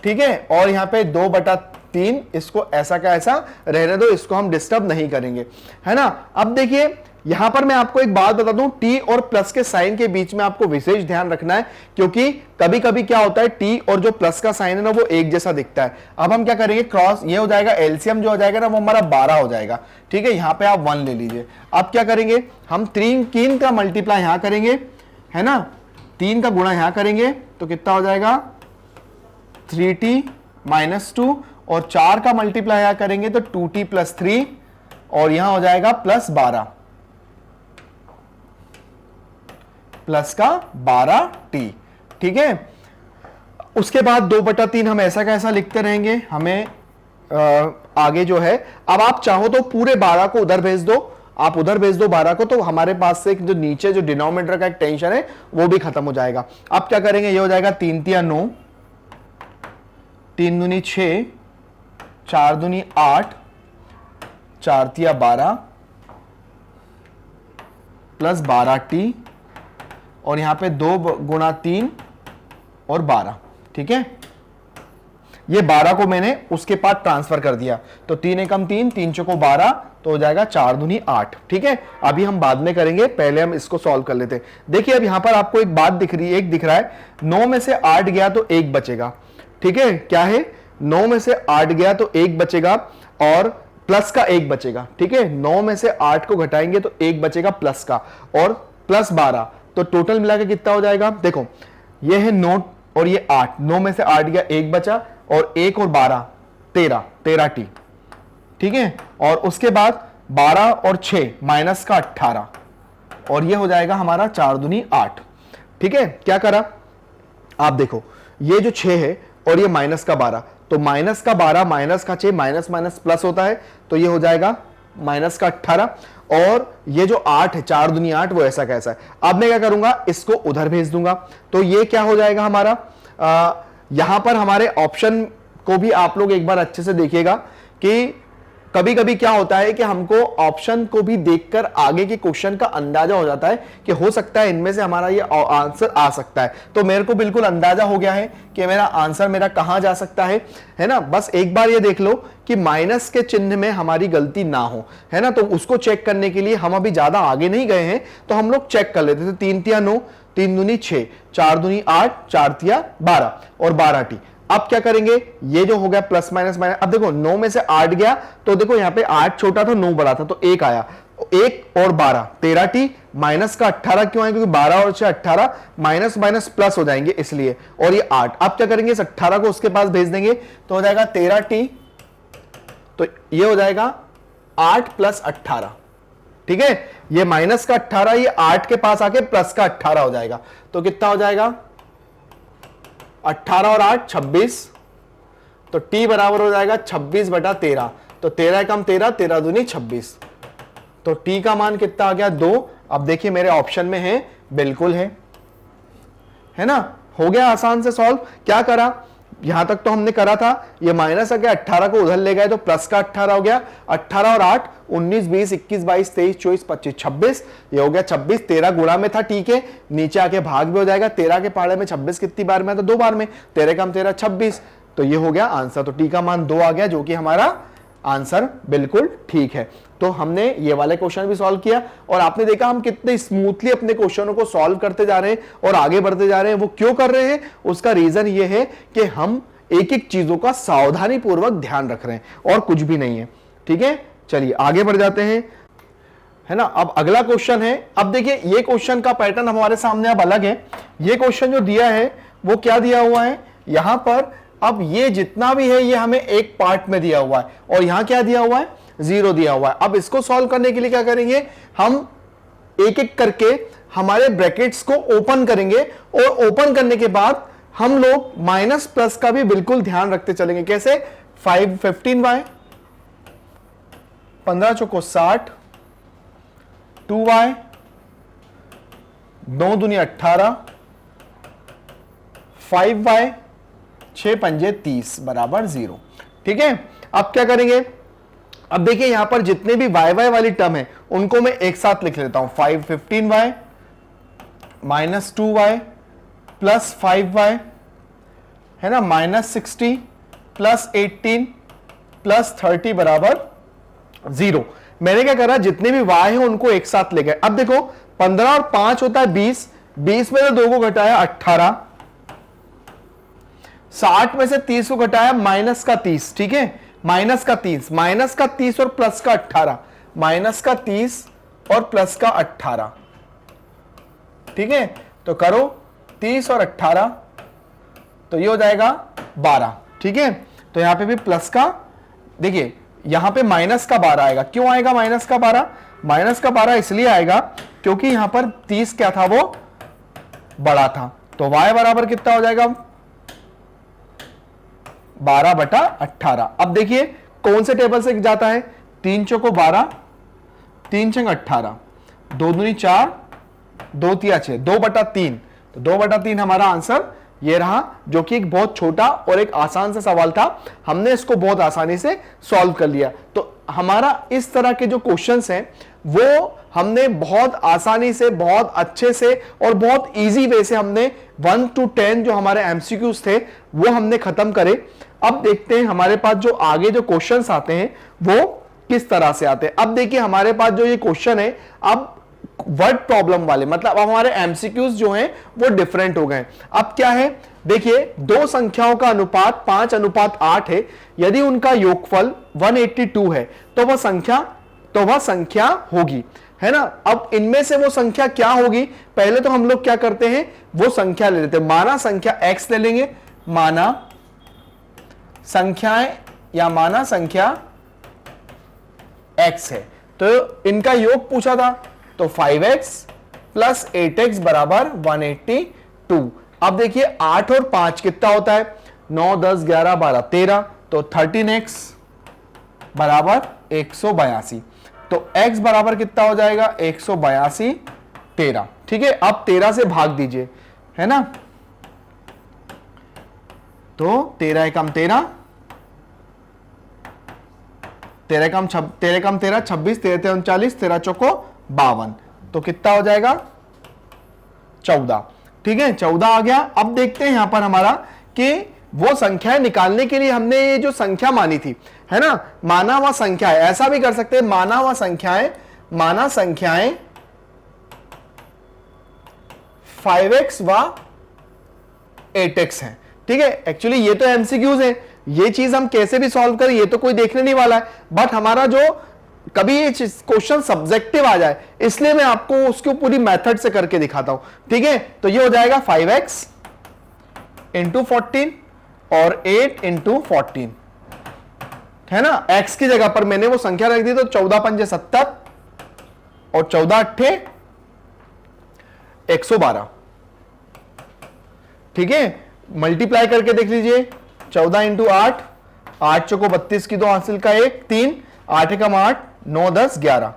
ठीक है। और यहां पे 2/3, इसको ऐसा का ऐसा रहने दो, इसको हम डिस्टर्ब नहीं करेंगे, है ना। अब देखिए यहां पर मैं आपको एक बात बता दूं, टी और प्लस के साइन के बीच में आपको विशेष ध्यान रखना है, क्योंकि कभी कभी क्या होता है टी और जो प्लस का साइन है ना वो एक जैसा दिखता है। अब हम क्या करेंगे, क्रॉस, ये हो जाएगा एलसीएम जो हो जाएगा ना वो हमारा 12 हो जाएगा, ठीक है। यहां पे आप 1 ले लीजिए। अब क्या करेंगे, हम 3 का मल्टीप्लाई यहां करेंगे, है ना, 3 का गुणा यहां करेंगे तो कितना हो जाएगा 3t - 2, और 4 का मल्टीप्लाई यहां करेंगे तो 2t + 3, और यहां हो जाएगा +12, प्लस का 12t, ठीक है। उसके बाद 2/3 हम ऐसा कैसा लिखते रहेंगे, हमें आगे जो है, अब आप चाहो तो पूरे 12 को उधर भेज दो, आप उधर भेज दो 12 को, तो हमारे पास से जो नीचे जो डिनोमिनेटर का एक टेंशन है वो भी खत्म हो जाएगा। अब क्या करेंगे, ये हो जाएगा 3 × 9, 3 दूनी 6, 4 दूनी 8, 4 × 12 प्लस 12t, और यहां पे 2 × 3 और 12, ठीक है। ये 12 को मैंने उसके पास ट्रांसफर कर दिया, तो 3 एकम 3, 3 चौको 12, तो हो जाएगा 4 दूनी 8, ठीक है। अभी हम बाद में करेंगे, पहले हम इसको सॉल्व कर लेते हैं। देखिए अब यहां पर आपको एक बात दिख रही है, एक दिख रहा है 9 में से 8 गया तो 1 बचेगा, ठीक है। क्या है, 9 में से 8 गया तो 1 बचेगा और प्लस का 1 बचेगा, ठीक है। 9 में से 8 को घटाएंगे तो 1 बचेगा प्लस का, और प्लस 12, तो टोटल मिला के कितना हो जाएगा, देखो ये है 9 और ये 8, 9 में से 8 गया 1 बचा, और 1 और 12 13t, ठीक है। और उसके बाद 12 और 6 माइनस का 18, और ये हो जाएगा हमारा 4 दूनी 8, ठीक है। क्या करा, आप देखो ये जो 6 है और ये माइनस का 12, तो माइनस का 12 माइनस का 6, माइनस माइनस प्लस होता है, तो ये हो जाएगा माइनस का 18, और ये जो 8 है 4 दूनी 8 वो ऐसा कैसा है। अब मैं क्या करूंगा, इसको उधर भेज दूंगा, तो ये क्या हो जाएगा हमारा, यहां पर हमारे ऑप्शन को भी आप लोग एक बार अच्छे से देखिएगा कि कभी कभी क्या होता है कि हमको ऑप्शन को भी देखकर आगे के क्वेश्चन का अंदाजा हो जाता है कि हो सकता है इनमें से हमारा ये आंसर आ सकता है। तो मेरे को बिल्कुल अंदाजा हो गया है कि मेरा आंसर मेरा कहां जा सकता है ना। बस एक बार ये देख लो कि माइनस के चिन्ह में हमारी गलती ना हो, है ना। तो उसको चेक करने के लिए हम अभी ज्यादा आगे नहीं गए हैं, तो हम लोग चेक कर लेते थे। 3 × 9, 3 दूनी 6, 4 दूनी 8, 4 × 12 और 12t। अब क्या करेंगे, ये जो हो गया प्लस माइनस माइनस, अब देखो 9 में से 8 गया, तो देखो यहाँ पे 8 छोटा था 9 बड़ा था, तो 1 आया, 1 और 12 13t, माइनस का 18 क्यों आया, क्योंकि 12 और 6 18, माइनस माइनस प्लस हो जाएंगे इसलिए, और ये 8। अब क्या करेंगे, इस 18 को उसके पास भेज देंगे, तो हो जाएगा 13t, तो ये हो जाएगा 8 + 18, ठीक है। ये माइनस का 18 ये 8 के पास आके प्लस का 18 हो जाएगा, तो कितना हो जाएगा 18 और 8 26, तो t बराबर हो जाएगा 26/13, तो 13 कम 13, 13 दूनी 26, तो t का मान कितना आ गया 2। अब देखिए मेरे ऑप्शन में है, बिल्कुल है ना। हो गया आसान से सॉल्व। क्या करा, यहां तक तो हमने करा था, ये माइनस आ गया, 18 को उधर ले गए तो प्लस का 18 हो गया, 18 और 8 19 20 21 22 23 24 25 26, ये हो गया 26। 13 गुणा में था, ठीक है, नीचे आके भाग भी हो जाएगा। 13 के पहाड़े में 26 कितनी बार में, तो 2 बार में, 13 कम 13 26, तो ये हो गया आंसर। तो टी का मान 2 आ गया, जो कि हमारा आंसर बिल्कुल ठीक है। तो हमने ये वाले क्वेश्चन भी सॉल्व किया, और आपने देखा हम कितने स्मूथली अपने क्वेश्चनों को सॉल्व करते जा रहे हैं और आगे बढ़ते जा रहे हैं। वो क्यों कर रहे हैं, उसका रीजन ये है कि हम एक एक चीजों का सावधानी पूर्वक ध्यान रख रहे हैं, और कुछ भी नहीं है, ठीक है। चलिए आगे बढ़ जाते हैं। है ना। अब अगला क्वेश्चन है, अब देखिए ये क्वेश्चन का पैटर्न हमारे सामने अब अलग है। ये क्वेश्चन जो दिया है वो क्या दिया हुआ है यहां पर, अब ये जितना भी है ये हमें एक पार्ट में दिया हुआ है और यहां क्या दिया हुआ है, 0 दिया हुआ है। अब इसको सॉल्व करने के लिए क्या करेंगे, हम एक एक करके हमारे ब्रैकेट्स को ओपन करेंगे और ओपन करने के बाद हम लोग माइनस प्लस का भी बिल्कुल ध्यान रखते चलेंगे। कैसे, 15y 15 चौको 60, 2y 9 दूनी 18, 5y 6 पंजे 30 बराबर 0। ठीक है, अब क्या करेंगे, अब देखिए यहां पर जितने भी y वाली टर्म है उनको मैं एक साथ लिख लेता हूं। 15y minus 2y plus 5y है ना, माइनस 60 प्लस 18 प्लस 30 बराबर 0। मैंने क्या करा, जितने भी y है उनको एक साथ ले गए। अब देखो 15 और 5 होता है 20, 20 में से 2 को घटाया 18, 60 में से 30 को घटाया माइनस का 30। ठीक है, माइनस का 30 और प्लस का 18, माइनस का 30 और प्लस का 18। ठीक है, तो करो 30 और 18 तो ये हो जाएगा 12। ठीक है, तो यहां पे भी प्लस का, देखिए यहां पे माइनस का 12 आएगा। क्यों आएगा माइनस का 12? माइनस का 12 इसलिए आएगा क्योंकि यहां पर 30 क्या था, वो बड़ा था। तो y बराबर कितना हो जाएगा, 12/18। अब देखिए कौन से टेबल से जाता है, 3 चौको 12, 3 छंग 18, 2 दूनी 4, 2 तिया 6, 2/3। तो 2/3 हमारा आंसर ये रहा, जो कि एक बहुत छोटा और एक आसान सा सवाल था। हमने इसको बहुत आसानी से सॉल्व कर लिया। तो हमारा इस तरह के जो क्वेश्चंस हैं वो हमने बहुत आसानी से, बहुत अच्छे से और बहुत इजी वे से हमने 1 to 10 जो हमारे एमसीक्यूज थे वो हमने खत्म करे। अब देखते हैं हमारे पास जो आगे जो क्वेश्चंस आते हैं वो किस तरह से आते हैं। अब देखिए हमारे पास जो ये क्वेश्चन है, अब वर्ड प्रॉब्लम वाले, मतलब अब हमारे एमसीक्यूज जो हैं वो डिफरेंट हो गए। अब क्या है, देखिए दो संख्याओं का अनुपात 5:8 है। यदि उनका योगफल 182 है तो वह संख्या होगी, है ना। अब इनमें से वो संख्या क्या होगी, पहले तो हम लोग क्या करते हैं, वो संख्या ले लेते हैं। माना संख्या x ले लेंगे, माना संख्याएं या माना संख्या x है। तो इनका योग पूछा था, तो 5x प्लस 8x बराबर 182। अब देखिए 8 और 5 कितना होता है, 9 10 11 12 13, तो 13x बराबर 182। तो x बराबर कितना हो जाएगा, 182 13। ठीक है, अब 13 से भाग दीजिए, है ना। तो 13 एकम 13, 13 कम 13, 26, 13 39, 13 चौको 52। तो कितना हो जाएगा, 14। ठीक है, 14 आ गया। अब देखते हैं यहां पर हमारा कि वो संख्याएं निकालने के लिए हमने ये जो संख्या मानी थी, है ना, माना हुआ संख्या है, ऐसा भी कर सकते हैं, माना हुआ संख्याएं, माना संख्याएं 5x व 8x है। ठीक है, एक्चुअली ये तो एमसीक्यूज है, ये चीज हम कैसे भी सॉल्व करें ये तो कोई देखने नहीं वाला है। बट हमारा जो कभी ये क्वेश्चन सब्जेक्टिव आ जाए, इसलिए मैं आपको उसको पूरी मेथड से करके दिखाता हूं। ठीक है, तो ये हो जाएगा 5x इंटू 14 और 8 इंटू 14, है ना। x की जगह पर मैंने वो संख्या रख दी, तो 14 पंजे 70 और 14 अट्ठे 112। ठीक है, मल्टीप्लाई करके देख लीजिए, 14 इंटू 8, 8 चौको 32 की 2 हासिल का 1 3, 8 एकम 8, 9 10 11।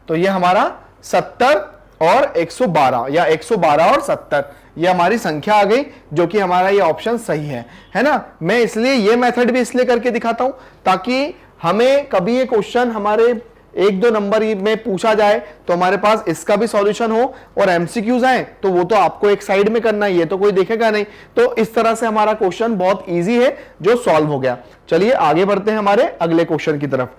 तो ये हमारा 70 और 112 या 112 और 70 ये हमारी संख्या आ गई, जो कि हमारा ये ऑप्शन सही है ना। मैं इसलिए ये मेथड भी इसलिए करके दिखाता हूं ताकि हमें कभी ये क्वेश्चन हमारे 1-2 नंबर में पूछा जाए तो हमारे पास इसका भी सॉल्यूशन हो, और एमसीक्यूज आए तो वो तो आपको एक साइड में करना है, ये तो कोई देखेगा नहीं। तो इस तरह से हमारा क्वेश्चन बहुत इजी है जो सॉल्व हो गया। चलिए आगे बढ़ते हैं हमारे अगले क्वेश्चन की तरफ।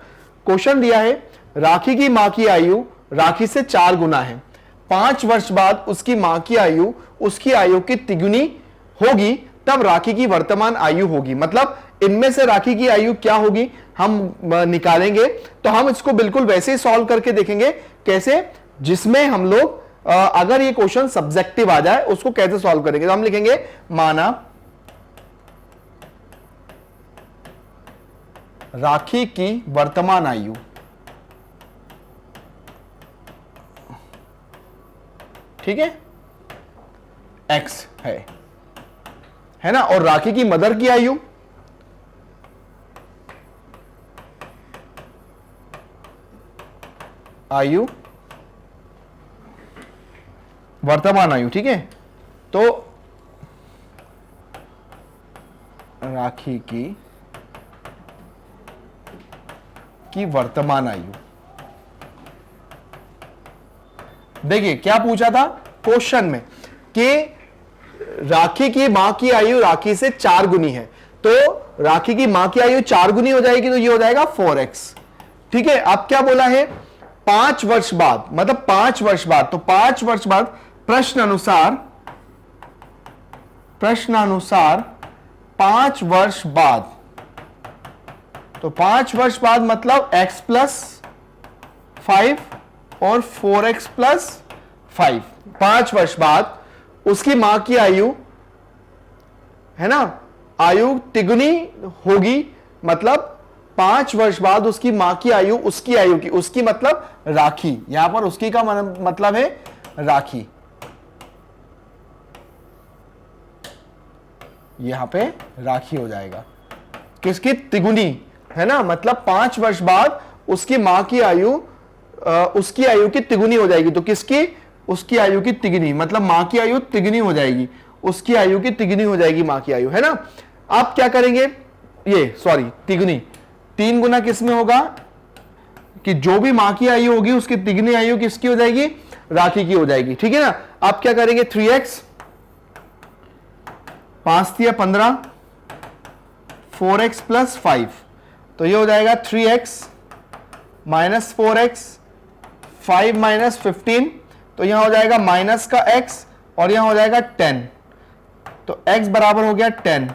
क्वेश्चन दिया है, राखी की मां की आयु राखी से 4 गुना है। 5 वर्ष बाद उसकी मां की आयु उसकी आयु की तिगुनी होगी तब राखी की वर्तमान आयु होगी। मतलब इनमें से राखी की आयु क्या होगी हम निकालेंगे। तो हम इसको बिल्कुल वैसे ही सॉल्व करके देखेंगे कैसे, जिसमें हम लोग अगर ये क्वेश्चन सब्जेक्टिव आ जाए उसको कैसे सॉल्व करेंगे। तो हम लिखेंगे माना राखी की वर्तमान आयु ठीक है x है ना, और राखी की मदर की आयु वर्तमान आयु, ठीक है। तो राखी की वर्तमान आयु, देखिए क्या पूछा था क्वेश्चन में कि राखी की मां की आयु राखी से 4 गुनी है, तो राखी की मां की आयु 4 गुनी हो जाएगी, तो ये हो जाएगा 4x, ठीक है। अब क्या बोला है 5 वर्ष बाद, मतलब 5 वर्ष बाद, तो 5 वर्ष बाद प्रश्न अनुसार 5 वर्ष बाद, तो 5 वर्ष बाद मतलब x प्लस 5 और 4x प्लस 5, 5 वर्ष बाद उसकी मां की आयु है ना, आयु तिगुनी होगी, मतलब 5 वर्ष बाद उसकी मां की आयु उसकी आयु की, उसकी मतलब राखी, यहां पर उसकी का मतलब है राखी, यहां पे राखी हो जाएगा किसकी, तिगुनी है ना, मतलब 5 वर्ष बाद उसकी मां की आयु उसकी आयु की तिगुनी हो जाएगी, तो किसकी, उसकी आयु की तिगुनी, मतलब मां की आयु तिगुनी हो जाएगी, उसकी आयु की तिगुनी हो जाएगी मां की आयु, है ना। आप क्या करेंगे, ये सॉरी तिगुनी 3 गुना किस में होगा कि जो भी मां की आयु होगी उसकी तिगुनी आयु किसकी हो जाएगी, राखी की हो जाएगी, ठीक है ना। आप क्या करेंगे 3x 5 या 15 4x प्लस 5, तो ये हो जाएगा 3x माइनस 4x 5 माइनस 15, तो यहां हो जाएगा माइनस का x और यहां हो जाएगा 10, तो x बराबर हो गया 10,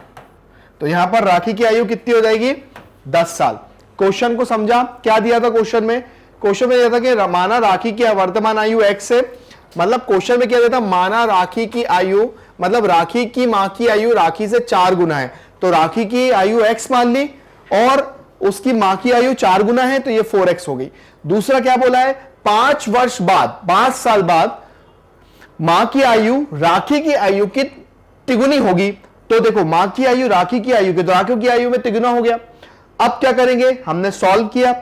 तो यहां पर राखी की आयु कितनी हो जाएगी 10 साल। क्वेश्चन को समझा, क्या दिया था क्वेश्चन में, क्वेश्चन में दिया था कि माना राखी की वर्तमान आयु x है, मतलब क्वेश्चन में क्या दिया था, माना राखी की आयु, मतलब राखी की मां की आयु राखी से 4 गुना है, तो राखी की आयु x मान ली और उसकी मां की आयु 4 गुना है, तो ये 4x हो गई। दूसरा क्या बोला है 5 वर्ष बाद, 5 साल बाद मां की आयु राखी की आयु की तिगुनी होगी, तो देखो मां की आयु राखी की आयु की, तो राखी की आयु में तिगुना हो गया। अब क्या करेंगे, हमने सॉल्व किया,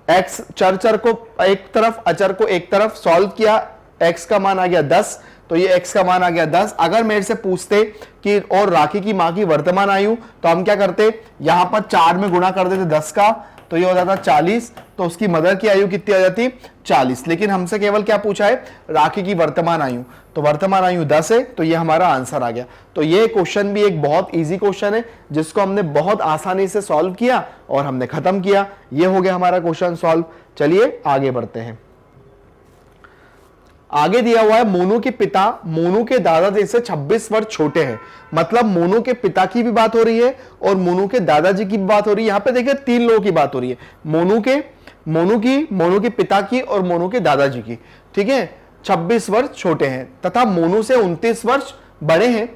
x चर को एक तरफ अचर को एक तरफ सॉल्व किया, x का मान आ गया 10, तो ये x का मान आ गया 10। अगर मेरे से पूछते कि और राखी की मां की वर्तमान आयु, तो हम क्या करते, यहां पर 4 में गुणा कर देते 10 का, तो ये हो जाता 40, तो उसकी मदर की आयु कितनी आ जाती 40, लेकिन हमसे केवल क्या पूछा है राखी की वर्तमान आयु, तो वर्तमान आयु 10 है, तो ये हमारा आंसर आ गया। तो ये क्वेश्चन भी एक बहुत इजी क्वेश्चन है जिसको हमने बहुत आसानी से सॉल्व किया और हमने खत्म किया। ये हो गया हमारा क्वेश्चन सॉल्व। चलिए आगे बढ़ते हैं। आगे दिया हुआ है मोनू के पिता मोनू के दादाजी से 26 वर्ष छोटे हैं, मतलब मोनू के पिता की भी बात हो रही है और मोनू के दादाजी की भी बात हो रही है। यहां पे देखिए 3 लोगों की बात हो रही है, मोनू के पिता की और मोनू के दादाजी की, ठीक है। 26 वर्ष छोटे हैं तथा मोनू से 29 वर्ष बड़े हैं,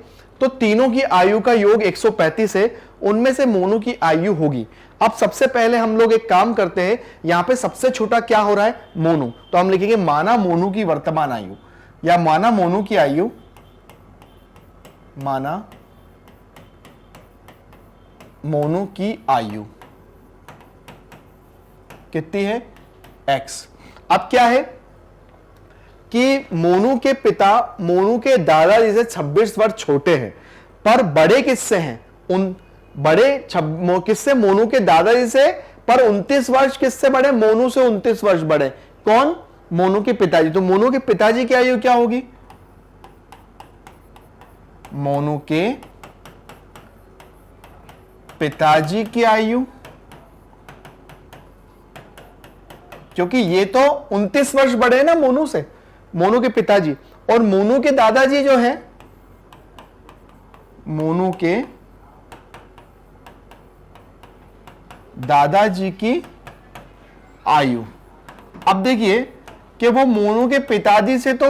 तो तीनों की आयु का योग 135 है, उनमें से मोनू की आयु होगी। अब सबसे पहले हम लोग एक काम करते हैं, यहां पे सबसे छोटा क्या हो रहा है मोनू, तो हम लिखेंगे माना मोनू की वर्तमान आयु, या माना मोनू की आयु, माना मोनू की आयु कितनी है x। अब क्या है कि मोनू के पिता मोनू के दादाजी से 26 वर्ष छोटे हैं, पर बड़े किससे हैं, उन बड़े किससे, मोनू के दादाजी से, पर 29 वर्ष किससे बड़े, मोनू से 29 वर्ष बड़े, कौन, मोनू के पिताजी। तो मोनू के पिताजी की आयु क्या होगी, मोनू के पिताजी की आयु, क्योंकि ये तो 29 वर्ष बड़े हैं ना मोनू से, मोनू के पिताजी, और मोनू के दादाजी जो है मोनू के दादाजी की आयु। अब देखिए कि वो मोनू के पिताजी से तो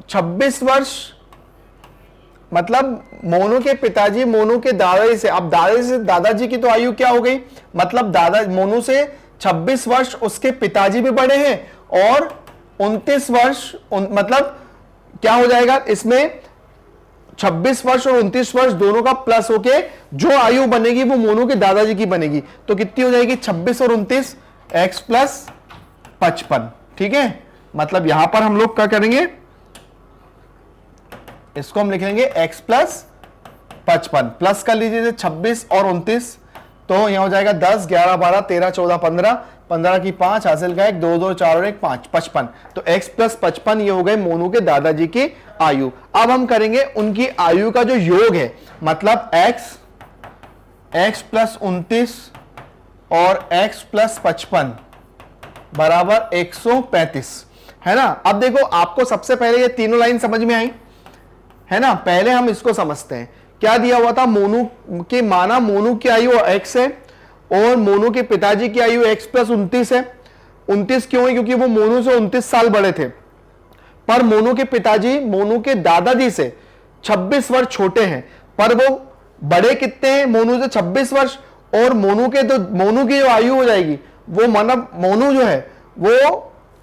26 वर्ष, मतलब मोनू के पिताजी मोनू के दादाजी से, अब दादाजी से दादाजी की तो आयु क्या हो गई, मतलब दादा मोनू से 26 वर्ष उसके पिताजी भी बड़े हैं और 29 वर्ष मतलब क्या हो जाएगा इसमें 26 वर्ष और 29 वर्ष दोनों का प्लस होके जो आयु बनेगी वो मोनू के दादाजी की बनेगी। तो कितनी हो जाएगी 26 और 29 x प्लस 55। ठीक है, मतलब यहां पर हम लोग क्या करेंगे, इसको हम लिखेंगे x प्लस 55 प्लस कर लीजिए 26 और 29, तो यहां हो जाएगा 10 11 12 13 14 15, 15 की 5 हासिल का 1 2 2 4 और 1 5 55। तो x प्लस 55 ये हो गए मोनू के दादाजी की आयु। अब हम करेंगे उनकी आयु का जो योग है, मतलब x प्लस 29 और x प्लस 55 बराबर 135 है ना। अब देखो आपको सबसे पहले ये तीनों लाइन समझ में आई है ना। पहले हम इसको समझते हैं, क्या दिया हुआ था, मोनू की माना मोनू की आयु x है और मोनू के पिताजी की आयु x प्लस 29 है। 29 क्यों है, क्योंकि वो मोनू से 29 साल बड़े थे, पर मोनू के पिताजी मोनू के दादाजी से 26 वर्ष छोटे हैं, पर वो बड़े कितने हैं मोनू से 26 वर्ष, और मोनू की जो आयु हो जाएगी वो मतलब मोनू जो है वो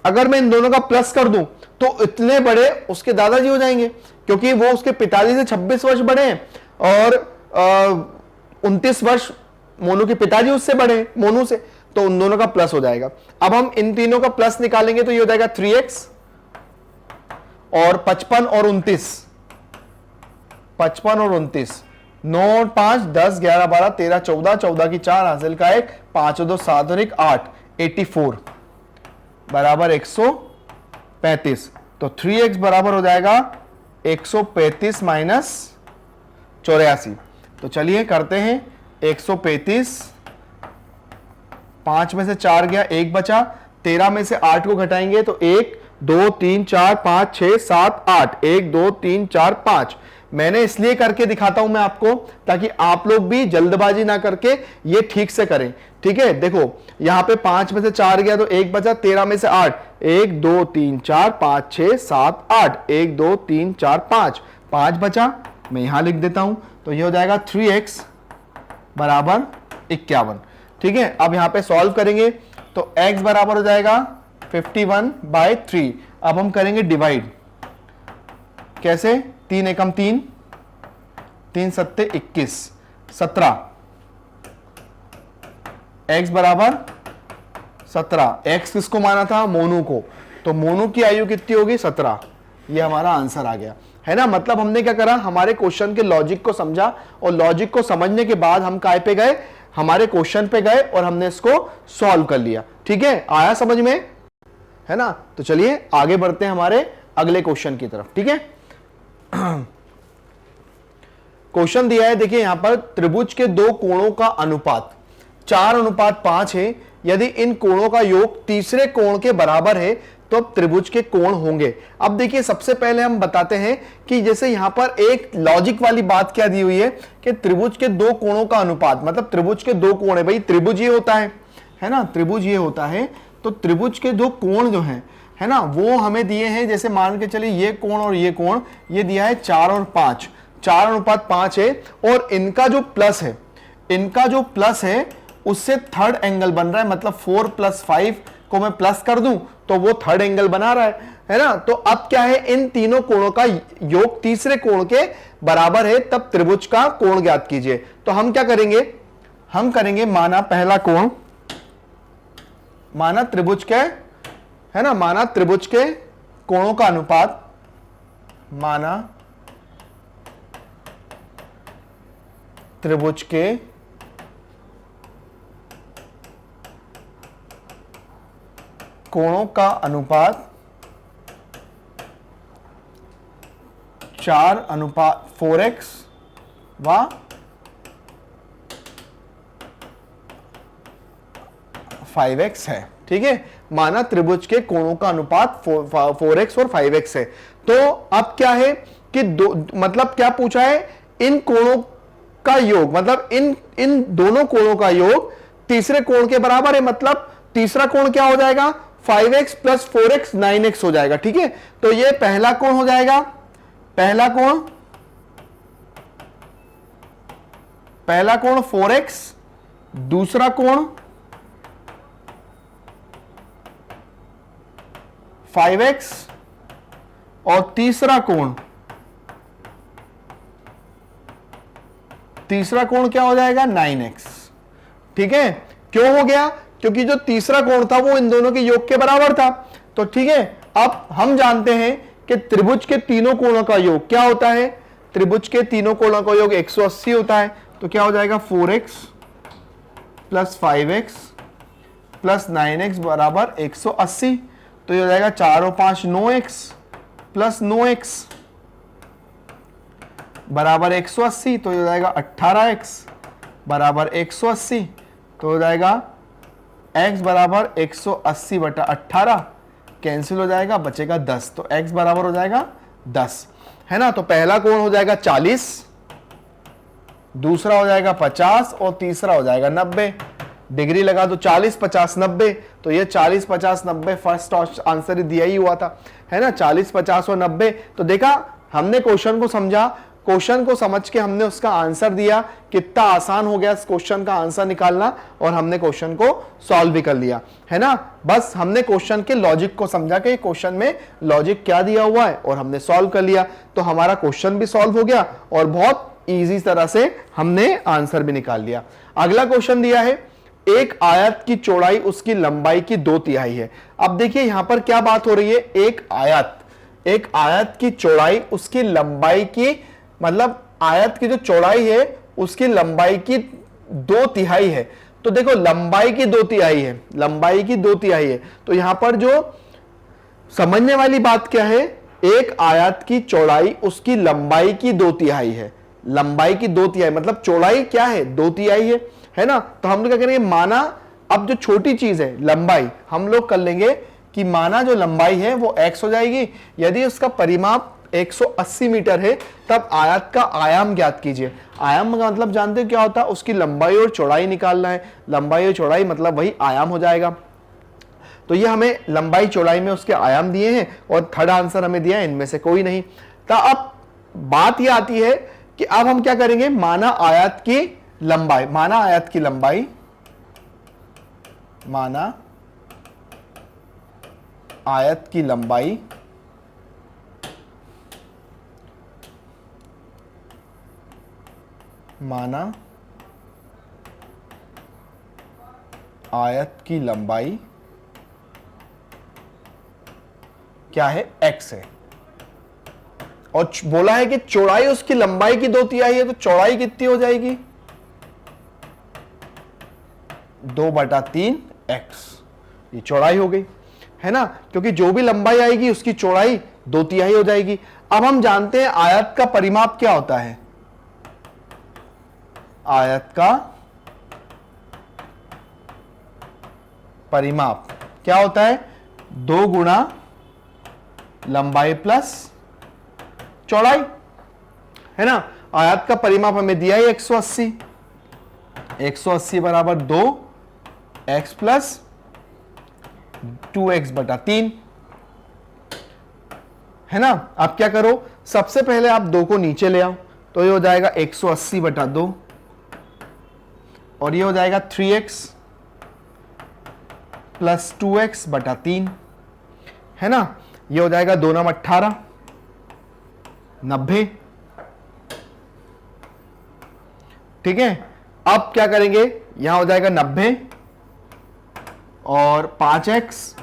अगर मैं इन दोनों का प्लस कर दूं तो इतने बड़े उसके दादाजी हो जाएंगे, क्योंकि वो उसके पिताजी से 26 वर्ष बड़े हैं और 29 वर्ष मोनू के पिताजी उससे बड़े हैं मोनू से, तो उन दोनों का प्लस हो जाएगा। अब हम इन तीनों का प्लस निकालेंगे तो ये हो जाएगा 3x और 55 और 29, 55 और 29, 9 और 5 10 11 12 13 14, 14 की 4 हासिल का 1, 5 और 2 7 और 1 8, 84 बराबर 135। तो 3x बराबर हो जाएगा 135 माइनस 84। तो चलिए करते हैं 135, 5 में से 4 गया 1 बचा, 13 में से 8 को घटाएंगे तो 1 2 3 4 5 6 7 8, 1 2 3 4 5। मैंने इसलिए करके दिखाता हूं मैं आपको ताकि आप लोग भी जल्दबाजी ना करके ये ठीक से करें। ठीक है, देखो यहां पे 5 में से 4 गया तो 1 बचा, 13 में से 8 1 2 3 4 5 6 7 8, 1 2 3 4 5, 5 बचा, मैं यहां लिख देता हूं। तो ये हो जाएगा 3x बराबर 51। ठीक है, अब यहां पे सॉल्व करेंगे तो x बराबर हो जाएगा 51/3। अब हम करेंगे डिवाइड, कैसे, 3 एकम 3, 3 सत्ते 21, 17, x बराबर 17। x किसको माना था, मोनू को, तो मोनू की आयु कितनी होगी 17। ये हमारा आंसर आ गया है ना। मतलब हमने क्या करा, हमारे क्वेश्चन के लॉजिक को समझा और लॉजिक को समझने के बाद हम काय पे गए, हमारे क्वेश्चन पे गए और हमने इसको सॉल्व कर लिया। ठीक है, आया समझ में है ना। तो चलिए आगे बढ़ते हैं हमारे अगले क्वेश्चन की तरफ। ठीक है, क्वेश्चन दिया है, देखिए यहां पर त्रिभुज के दो कोणों का अनुपात 4:5 है। यदि इन कोणों का योग तीसरे कोण के बराबर है तो अब त्रिभुज के कोण होंगे। अब देखिए सबसे पहले हम बताते हैं कि जैसे यहां पर एक लॉजिक वाली बात क्या दी हुई है कि त्रिभुज के दो कोणों का अनुपात, मतलब त्रिभुज के दो कोण है, भाई त्रिभुज ये होता है ना, त्रिभुज ये होता है, तो त्रिभुज के दो कोण जो है ना, वो हमें दिए हैं। जैसे मान के चलिए ये कोण और ये कोण, ये दिया है 4 और 5, 4:5 है, और इनका जो प्लस है उससे थर्ड एंगल बन रहा है, मतलब 4 + 5 को मैं प्लस कर दूं तो वो थर्ड एंगल बना रहा है ना। तो अब क्या है, इन तीनों कोणों का योग तीसरे कोण के बराबर है, तब त्रिभुज का कोण ज्ञात कीजिए। तो हम क्या करेंगे, हम करेंगे माना पहला कोण, माना त्रिभुज के है ना, माना त्रिभुज के कोणों का अनुपात, माना त्रिभुज के कोणों का अनुपात 4:4x व 5x है। ठीक है, माना त्रिभुज के कोणों का अनुपात 4x और 5x है। तो अब क्या है कि दो, मतलब क्या पूछा है, इन कोणों का योग, मतलब इन दोनों कोणों का योग तीसरे कोण के बराबर है, मतलब तीसरा कोण क्या हो जाएगा 5x प्लस 4x 9x हो जाएगा। ठीक है, तो ये पहला कोण हो जाएगा, पहला कोण 4x, दूसरा कोण 5x और तीसरा कोण क्या हो जाएगा 9x। ठीक है, क्यों हो गया, क्योंकि जो तीसरा कोण था वो इन दोनों के योग के बराबर था। तो ठीक है, अब हम जानते हैं कि त्रिभुज के तीनों कोणों का योग क्या होता है, त्रिभुज के तीनों कोणों का योग 180 होता है। तो क्या हो जाएगा 4x plus 5x plus 9x बराबर 180। तो ये हो जाएगा 4 और 5 9x प्लस 9x बराबर 180। तो ये हो जाएगा 18x बराबर 180। तो हो जाएगा x बराबर 180 बटा 18, कैंसिल हो जाएगा, बचेगा 10। तो x बराबर हो जाएगा 10, है ना। तो पहला कोण हो जाएगा 40, दूसरा हो जाएगा 50 और तीसरा हो जाएगा 90। डिग्री लगा दो, 40 50 90। तो ये 40 50 90 फर्स्ट आंसर ही दिया ही हुआ था, है ना, 40 50 और 90। तो देखा, हमने क्वेश्चन को समझा, क्वेश्चन को समझ के हमने उसका आंसर दिया, कितना आसान हो गया इस क्वेश्चन का आंसर निकालना, और हमने क्वेश्चन को सॉल्व भी कर लिया, है ना। बस हमने क्वेश्चन के लॉजिक को समझा कि क्वेश्चन में लॉजिक क्या दिया हुआ है और हमने सॉल्व कर लिया। तो हमारा क्वेश्चन भी सॉल्व हो गया और बहुत इजी तरह से हमने आंसर भी निकाल लिया। अगला क्वेश्चन दिया है, एक आयत की चौड़ाई उसकी लंबाई की 2/3 है। अब देखिए यहां पर क्या बात हो रही है, एक आयत की चौड़ाई उसकी लंबाई की, मतलब आयत की जो चौड़ाई है उसकी लंबाई की 2/3 है। तो देखो लंबाई की 2/3 है, लंबाई की 2/3 है। तो यहां पर जो समझने वाली बात क्या है, एक आयत की चौड़ाई उसकी लंबाई की 2/3 है। लंबाई की 2/3 मतलब चौड़ाई क्या है 2/3 है ना। तो हम लोग क्या करेंगे, माना अब जो छोटी चीज है लंबाई, हम लोग कर लेंगे कि माना जो लंबाई है वो x हो जाएगी। यदि उसका परिमाप 180 मीटर है तब आयत का आयाम ज्ञात कीजिए। आयाम का मतलब जानते हो क्या होता है, उसकी लंबाई और चौड़ाई निकालना है। लंबाई और चौड़ाई मतलब वही आयाम हो जाएगा। तो ये हमें लंबाई चौड़ाई में उसके आयाम दिए हैं और थर्ड आंसर हमें दिया है इनमें से कोई नहीं। तो अब बात ये आती है कि अब हम क्या करेंगे, माना आयत की लंबाई, माना आयत की लंबाई क्या है x है, और बोला है कि चौड़ाई उसकी लंबाई की 2/3 है। तो चौड़ाई कितनी हो जाएगी 2/3x, ये चौड़ाई हो गई, है ना, क्योंकि जो भी लंबाई आएगी उसकी चौड़ाई 2/3 हो जाएगी। अब हम जानते हैं आयत का परिमाप क्या होता है, आयत का परिमाप क्या होता है, 2 गुणा लंबाई प्लस चौड़ाई, है ना। आयत का परिमाप हमें दिया है 180, 180 बराबर 2x प्लस 2x बटा 3, है ना। आप क्या करो, सबसे पहले आप 2 को नीचे ले आओ, तो ये हो जाएगा 180 बटा 2 और ये हो जाएगा 3x प्लस 2x बटा 3, है ना। ये हो जाएगा 2 9 18 90। ठीक है, अब क्या करेंगे, यहां हो जाएगा 90 और 5x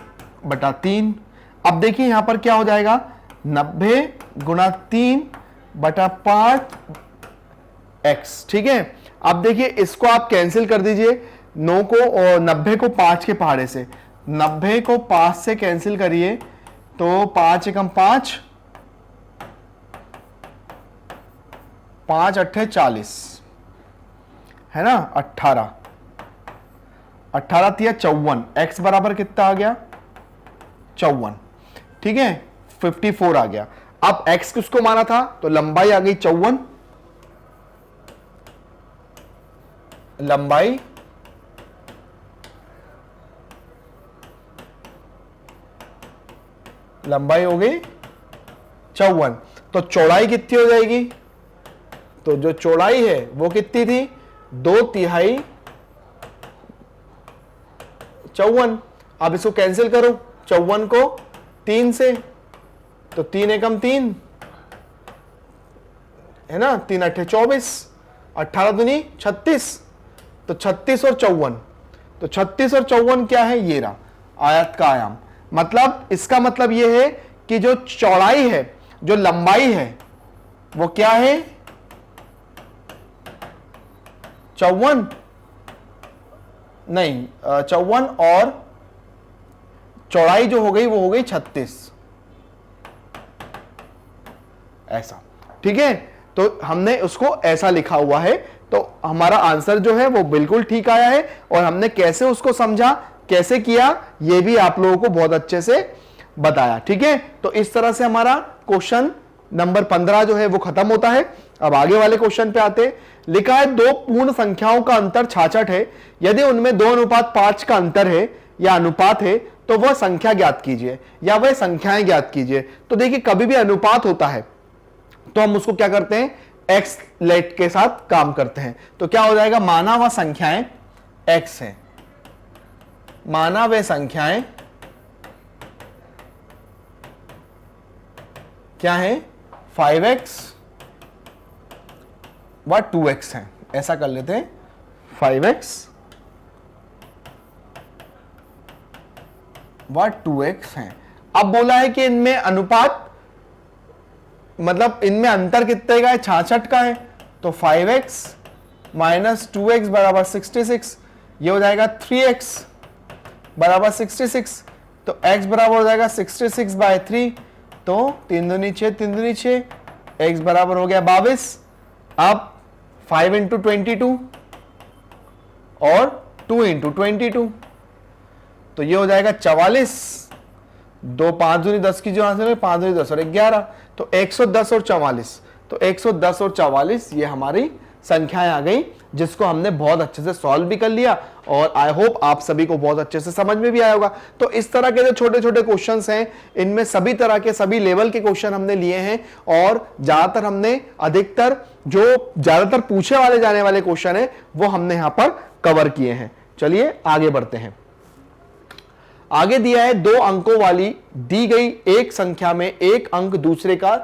बटा 3। अब देखिए यहां पर क्या हो जाएगा, 90 गुणा 3 बटा 5x। ठीक है, अब देखिए इसको आप कैंसिल कर दीजिए, 9 को और 90 को 5 के पहाड़े से, 90 को 5 से कैंसिल करिए तो 5 एकम 5, 5 अट्ठे 40, है ना, 18 18 तिया 54, x बराबर कितना आ गया 54। ठीक है, 54 आ गया। अब x किसको माना था, तो लंबाई आ गई 54 लंबाई हो गई 54, तो चौड़ाई कितनी हो जाएगी? तो जो चौड़ाई है वो कितनी थी? 2/3 54। अब इसको कैंसिल करो, 54 को 3 से, तो 3 एकम 3 है ना, 3 अट्ठे 24, 18 दूनी 36, तो 36 और 54, तो 36 और 54 क्या है? ये रहा आयत का आयाम। मतलब इसका मतलब ये है कि जो चौड़ाई है, जो लंबाई है, वो क्या है? 54 नहीं, 54 और चौड़ाई जो हो गई वो हो गई 36, ऐसा। ठीक है, तो हमने उसको ऐसा लिखा हुआ है, तो हमारा आंसर जो है वो बिल्कुल ठीक आया है। और हमने कैसे उसको समझा, कैसे किया, ये भी आप लोगों को बहुत अच्छे से बताया। ठीक है, तो इस तरह से हमारा क्वेश्चन नंबर 15 जो है वो खत्म होता है। अब आगे वाले क्वेश्चन पे आते हैं। लिखा है दो पूर्ण संख्याओं का अंतर 66 है, यदि उनमें 2:5 का अंतर है या अनुपात है तो वह संख्या ज्ञात कीजिए या वह संख्याएं ज्ञात कीजिए। तो देखिए, कभी भी अनुपात होता है तो हम उसको क्या करते हैं? एक्स लेट के साथ काम करते हैं। तो क्या हो जाएगा? माना वह संख्याएं एक्स है, माना वे संख्याएं क्या है? 5x व 2x है। ऐसा कर लेते हैं, 5x व 2x है। अब बोला है कि इनमें अनुपात, मतलब इनमें अंतर कितने का है? 66 का है। तो 5x माइनस 2x बराबर 66, ये हो जाएगा 3x बराबर 66, तो x बराबर हो जाएगा 66/3, तो 3 दूनी 6, 3 दूनी 6, x बराबर हो गया 22। अब 5 इंटू 22 और 2 इंटू 22, तो ये हो जाएगा 44, 2 5 दूनी 10 की जो आंसर है, 5 दूनी 10 और 11, तो 110 और 44, तो 110 और 44 ये हमारी संख्याएं आ गई, जिसको हमने बहुत अच्छे से सॉल्व भी कर लिया। और आई होप आप सभी को बहुत अच्छे से समझ में भी आया होगा। तो इस तरह के जो छोटे छोटे क्वेश्चंस हैं, इनमें सभी तरह के सभी लेवल के क्वेश्चन हमने लिए हैं, और ज्यादातर हमने अधिकतर जो ज्यादातर पूछे वाले जाने वाले क्वेश्चन है वो हमने यहां पर कवर किए हैं। चलिए आगे बढ़ते हैं। आगे दिया है 2 अंकों वाली दी गई एक संख्या में एक अंक दूसरे का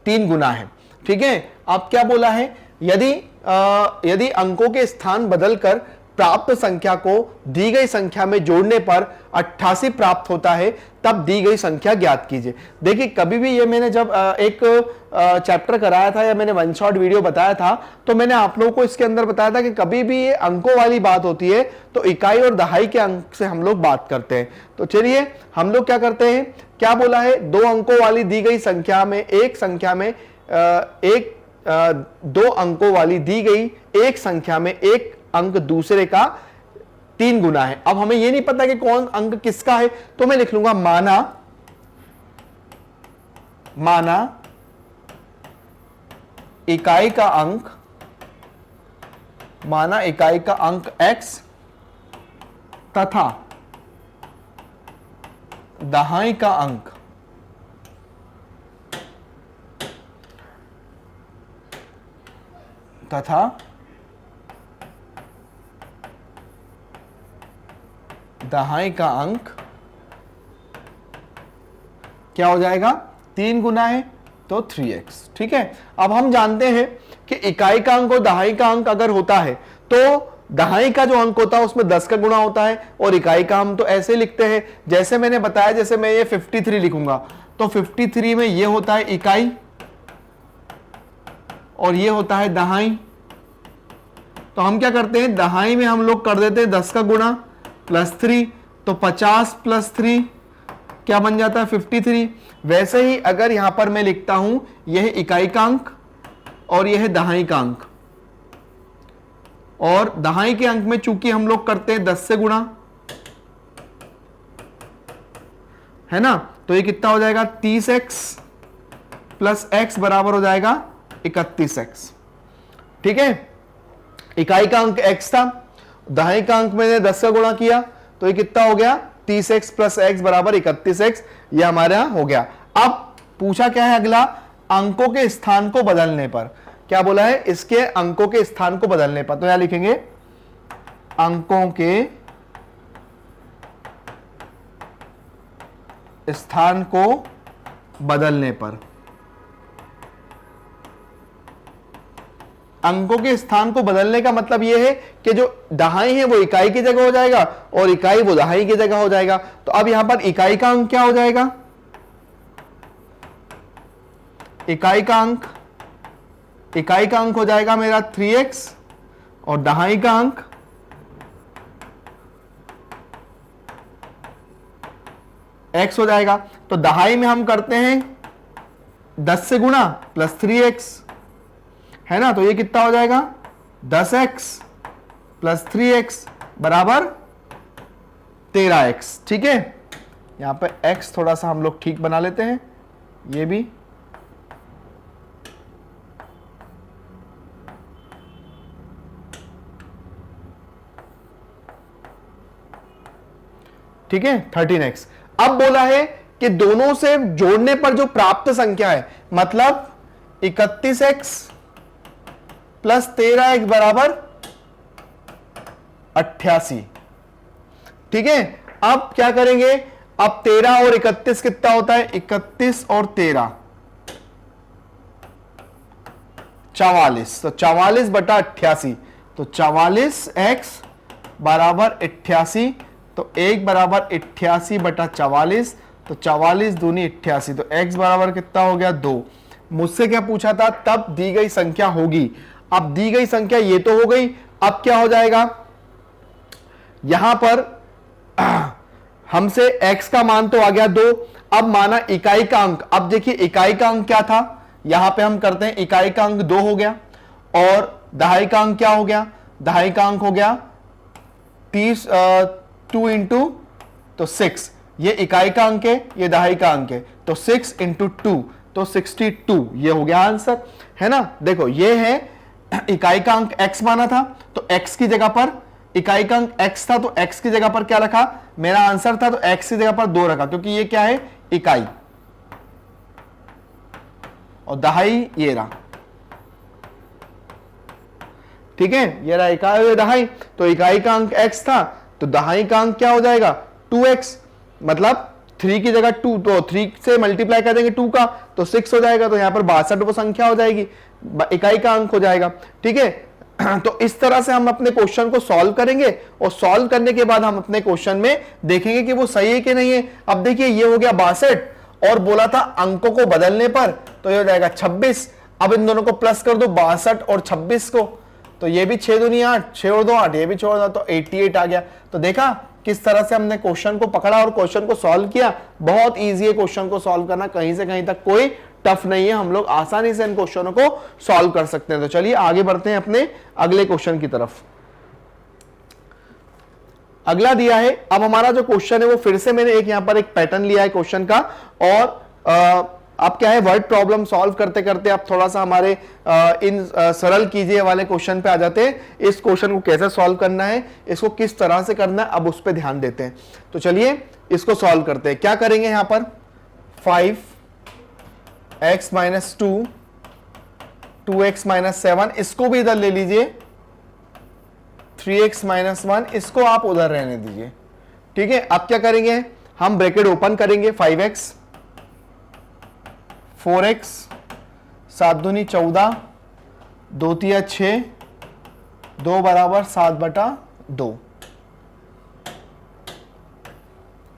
3 गुना है। ठीक है, अब क्या बोला है? यदि अंकों के स्थान बदलकर प्राप्त संख्या को दी गई संख्या में जोड़ने पर 88 प्राप्त होता है, तब दी गई संख्या ज्ञात कीजिए। देखिए, कभी भी ये मैंने जब एक चैप्टर कराया था या मैंने वन शॉट वीडियो बताया था, तो मैंने आप लोगों को इसके अंदर बताया था कि कभी भी ये अंकों वाली बात होती है तो इकाई और दहाई के अंक से हम लोग बात करते हैं। तो चलिए हम लोग क्या करते हैं, क्या बोला है? 2 अंकों वाली दी गई संख्या में एक संख्या में 2 अंकों वाली दी गई एक संख्या में एक अंक दूसरे का 3 गुना है। अब हमें यह नहीं पता कि कौन अंक किसका है, तो मैं लिख लूंगा माना इकाई का अंक, माना इकाई का अंक x तथा दहाई का अंक तथा दहाई का अंक क्या हो जाएगा? 3 गुना है तो 3x। ठीक है, अब हम जानते हैं कि इकाई का अंक और दहाई का अंक अगर होता है तो दहाई का जो अंक होता है उसमें 10 का गुणा होता है, और इकाई का हम तो ऐसे लिखते हैं जैसे मैंने बताया। जैसे मैं ये 53 लिखूंगा तो 53 में ये होता है इकाई और ये होता है दहाई। तो हम क्या करते हैं, दहाई में हम लोग कर देते हैं 10 का गुणा प्लस 3, तो 50 प्लस 3 क्या बन जाता है? 53। वैसे ही अगर यहां पर मैं लिखता हूं यह इकाई का अंक और यह दहाई का अंक, और दहाई के अंक में चूंकि हम लोग करते हैं 10 से गुणा, है ना, तो ये कितना हो जाएगा? 30x प्लस x बराबर हो जाएगा 31x। ठीक है, इकाई का अंक x था, दहाई का अंक मैंने 10 का गुणा किया तो ये कितना हो गया 30x प्लस x बराबर 31x, ये हमारे यहां हो गया। अब पूछा क्या है अगला, अंकों के स्थान को बदलने पर, क्या बोला है, इसके अंकों के स्थान को बदलने पर, तो यहां लिखेंगे अंकों के स्थान को बदलने पर। अंकों के स्थान को बदलने का मतलब यह है कि जो दहाई है वो इकाई की जगह हो जाएगा और इकाई वो दहाई की जगह हो जाएगा। तो अब यहां पर इकाई का अंक क्या हो जाएगा, इकाई का अंक हो जाएगा मेरा 3x और दहाई का अंक x हो जाएगा। तो दहाई में हम करते हैं 10 से गुणा प्लस 3x, है ना, तो ये कितना हो जाएगा 10x प्लस 3x बराबर 13x। ठीक है, यहां पे x थोड़ा सा हम लोग ठीक बना लेते हैं, ये भी ठीक है 13x। अब बोला है कि दोनों से जोड़ने पर जो प्राप्त संख्या है, मतलब 31x प्लस 13x बराबर 88। ठीक है, अब क्या करेंगे, अब 13 और 31 कितना होता है, 31 और 13 44, तो 44 बटा 88, तो 44x बराबर 88, तो 1 बराबर 88 बटा 44, तो 44 दूनी 88, तो x बराबर कितना हो गया 2। मुझसे क्या पूछा था, तब दी गई संख्या होगी। अब दी गई संख्या ये तो हो गई, अब क्या हो जाएगा, यहां पर हमसे x का मान तो आ गया 2, अब माना इकाई का अंक। अब देखिए इकाई का अंक क्या था, यहां पे हम करते हैं इकाई का अंक 2 हो गया और दहाई का अंक क्या हो गया, दहाई का अंक हो गया 30 2 इंटू तो 6, ये इकाई का अंक है, ये दहाई का अंक है, तो 6 इंटू 2 तो 62, ये हो गया आंसर, है ना। देखो ये है इकाई का अंक x माना था, तो x की जगह पर इकाई का अंक x था तो x की जगह पर क्या रखा, मेरा आंसर था तो x की जगह पर 2 रखा, क्योंकि ये क्या है इकाई, और दहाई ये रहा। ठीक है, ये रहा इकाई और दहाई, तो इकाई का अंक x था तो दहाई का अंक क्या हो जाएगा 2x, मतलब 3 की जगह 2, तो 3 से मल्टीप्लाई कर देंगे 2 का तो 6 हो जाएगा, तो यहां पर 62 वो संख्या हो जाएगी, इकाई का अंक हो जाएगा। ठीक है, तो इस तरह से हम अपने क्वेश्चन को सॉल्व करेंगे और सॉल्व करने के बाद हम अपने क्वेश्चन में देखेंगे कि वो सही है कि नहीं है। अब देखिए ये हो गया 62 और बोला था अंकों को बदलने पर, तो ये हो जाएगा 26। अब इन दोनों को प्लस कर दो 62 और 26 को, तो ये भी 6 दूनी 8, 6 और 2 8, ये भी छोड़ दो तो 88 आ गया। तो देखा किस तरह से हमने क्वेश्चन को पकड़ा और क्वेश्चन को सॉल्व किया। बहुत इजी है क्वेश्चन को सॉल्व करना, कहीं से कहीं तक कोई टफ नहीं है, हम लोग आसानी से इन क्वेश्चनों को सॉल्व कर सकते हैं। तो चलिए आगे बढ़ते हैं अपने अगले क्वेश्चन की तरफ। अगला दिया है, अब हमारा जो क्वेश्चन है वो फिर से मैंने एक यहां पर एक पैटर्न लिया है क्वेश्चन का, और अब क्या है वर्ड प्रॉब्लम सॉल्व करते करते अब थोड़ा सा हमारे इन सरल कीजिए वाले क्वेश्चन पे आ जाते हैं। इस क्वेश्चन को कैसे सॉल्व करना है, इसको किस तरह से करना है, अब उस पर ध्यान देते हैं। तो चलिए इसको सॉल्व करते हैं। क्या करेंगे यहां पर 5x माइनस 2 2x माइनस 7, इसको भी इधर ले लीजिए, 3x माइनस 1 इसको आप उधर रहने दीजिए। ठीक है, अब क्या करेंगे हम ब्रैकेट ओपन करेंगे, 5x 4x 7 दूनी 14 2 तिया 6 2 बराबर 7 बटा 2।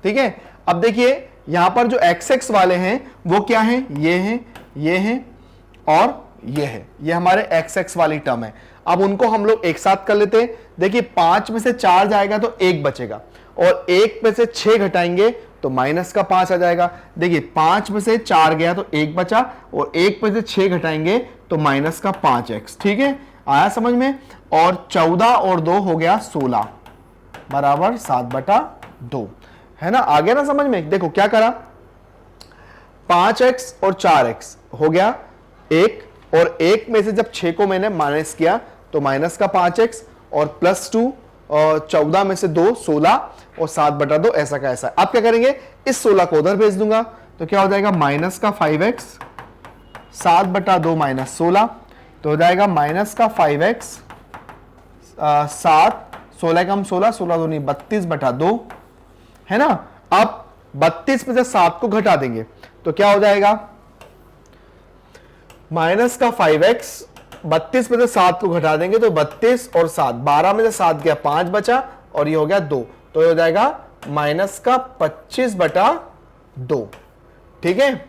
ठीक है, अब देखिए यहां पर जो x वाले हैं वो क्या हैं, ये हैं, ये हैं और ये है, ये हमारे x वाली टर्म है। अब उनको हम लोग एक साथ कर लेते हैं। देखिए 5 में से 4 जाएगा तो 1 बचेगा, और 1 में से 6 घटाएंगे तो माइनस का 5 आ जाएगा। देखिए 5 में से 4 गया तो 1 बचा, और 1 में से 6 घटाएंगे तो माइनस का 5x। ठीक है, आया समझ में। और 14 और 2 हो गया 16 बराबर 7 बटा 2, है ना, आ गया ना समझ में। देखो क्या करा, 5x और 4x हो गया 1, और 1 में से जब 6 को मैंने माइनस किया तो माइनस का 5x और प्लस 2 और 14 में से 2 16 और 7/2 ऐसा का ऐसा। अब क्या करेंगे, इस 16 को उधर भेज दूंगा तो क्या हो जाएगा माइनस का 5x 7/2 माइनस 16, तो हो जाएगा माइनस का 5x 7 16 कम 16 16 दूनी 32/2 है ना। अब 32 में से 7 को घटा देंगे तो क्या हो जाएगा माइनस का 5x 32 में से 7 को घटा देंगे तो 32 और 7 12 में से 7 गया 5 बचा और ये हो गया 2, तो ये हो जाएगा माइनस का 25/2। ठीक है,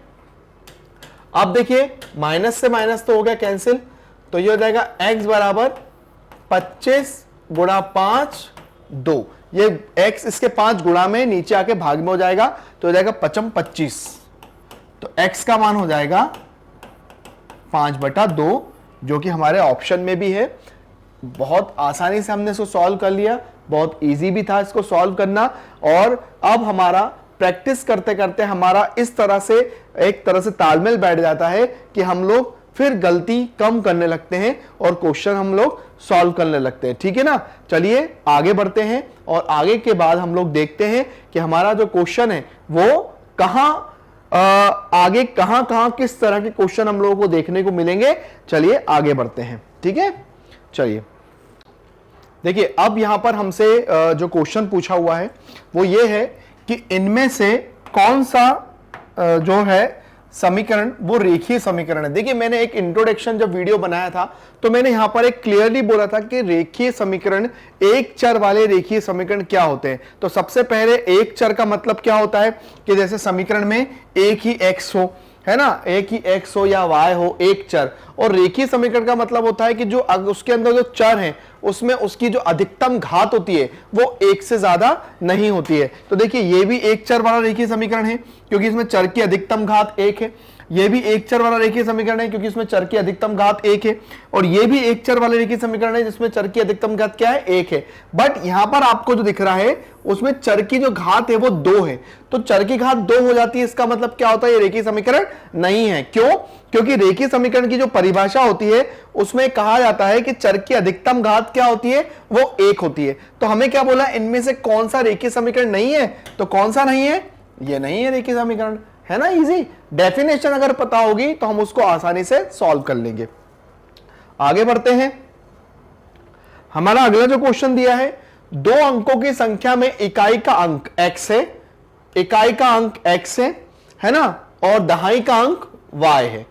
अब देखिए माइनस से माइनस तो हो गया कैंसिल, तो ये हो जाएगा x बराबर 25 गुणा 5 2, ये x इसके 5 गुणा में नीचे आके भाग में हो जाएगा तो हो जाएगा 5 25, तो x का मान हो जाएगा 5/2 जो कि हमारे ऑप्शन में भी है। बहुत आसानी से हमने इसको सॉल्व कर लिया, बहुत इजी भी था इसको सॉल्व करना। और अब हमारा प्रैक्टिस करते करते हमारा इस तरह से एक तरह से तालमेल बैठ जाता है कि हम लोग फिर गलती कम करने लगते हैं और क्वेश्चन हम लोग सॉल्व करने लगते हैं। ठीक है ना, चलिए आगे बढ़ते हैं और आगे के बाद हम लोग देखते हैं कि हमारा जो क्वेश्चन है वो कहां आगे कहां किस तरह के क्वेश्चन हम लोगों को देखने को मिलेंगे। चलिए आगे बढ़ते हैं। ठीक है, चलिए देखिए अब यहां पर हमसे जो क्वेश्चन पूछा हुआ है वो ये है कि इनमें से कौन सा जो है समीकरण वो रेखीय समीकरण है। देखिए मैंने एक इंट्रोडक्शन जब वीडियो बनाया था तो मैंने यहां पर एक क्लियरली बोला था कि रेखीय समीकरण, एक चर वाले रेखीय समीकरण क्या होते हैं। तो सबसे पहले एक चर का मतलब क्या होता है कि जैसे समीकरण में एक ही x हो, है ना, एक ही x हो या y हो, एक चर। और रेखीय समीकरण का मतलब होता है कि जो उसके अंदर जो चर है उसमें उसकी जो अधिकतम घात होती है वो एक से ज्यादा नहीं होती है। तो देखिए ये भी एक चर वाला रेखीय समीकरण है क्योंकि इसमें चर की अधिकतम घात 1 है। ये भी एक चर वाला रेखीय समीकरण है क्योंकि इसमें चर की अधिकतम घात 1 है। और ये भी एक चर वाला रेखीय समीकरण है जिसमें चर की अधिकतम घात क्या है, 1 है। बट यहां पर आपको जो दिख रहा है उसमें चर की जो घात है वो 2 है। तो चर की घात 2 हो जाती है, इसका मतलब क्या होता है, ये रेखीय समीकरण नहीं है। क्यों? क्योंकि रेखीय समीकरण की जो परिभाषा होती है उसमें कहा जाता है कि चर की अधिकतम घात क्या होती है, वो 1 होती है। तो हमें क्या बोला, इनमें से कौन सा रेखीय समीकरण नहीं है, तो कौन सा नहीं है, ये नहीं है रेखीय समीकरण, है ना। इजी डेफिनेशन अगर पता होगी तो हम उसको आसानी से सॉल्व कर लेंगे। आगे बढ़ते हैं। हमारा अगला जो क्वेश्चन दिया है, 2 अंकों की संख्या में इकाई का अंक x है, इकाई का अंक x है ना, और दहाई का अंक y है,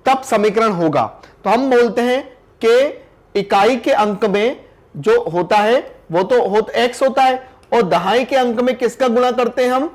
तब समीकरण होगा। तो हम बोलते हैं कि इकाई के अंक में जो होता है वो तो x होता है और दहाई के अंक में किसका गुणा करते हैं हम,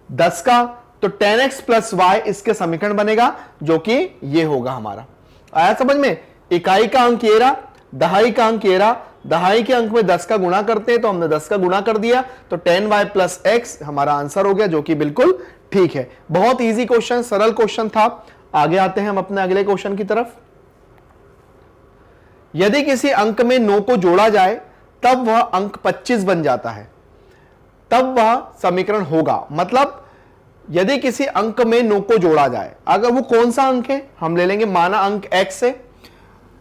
10 का। तो 10x प्लस y इसके समीकरण बनेगा जो कि ये होगा हमारा। आया समझ में, इकाई का अंक ये रहा, दहाई का अंक ये रहा, दहाई के अंक में 10 का गुणा करते हैं तो हमने 10 का गुणा कर दिया, तो 10y प्लस x हमारा आंसर हो गया जो कि बिल्कुल ठीक है। बहुत इजी क्वेश्चन, सरल क्वेश्चन था। आगे आते हैं हम अपने अगले क्वेश्चन की तरफ। यदि किसी अंक में 9 को जोड़ा जाए तब वह अंक 25 बन जाता है, तब वह समीकरण होगा। मतलब यदि किसी अंक में 9 को जोड़ा जाए, अगर वो कौन सा अंक है, हम ले लेंगे माना अंक x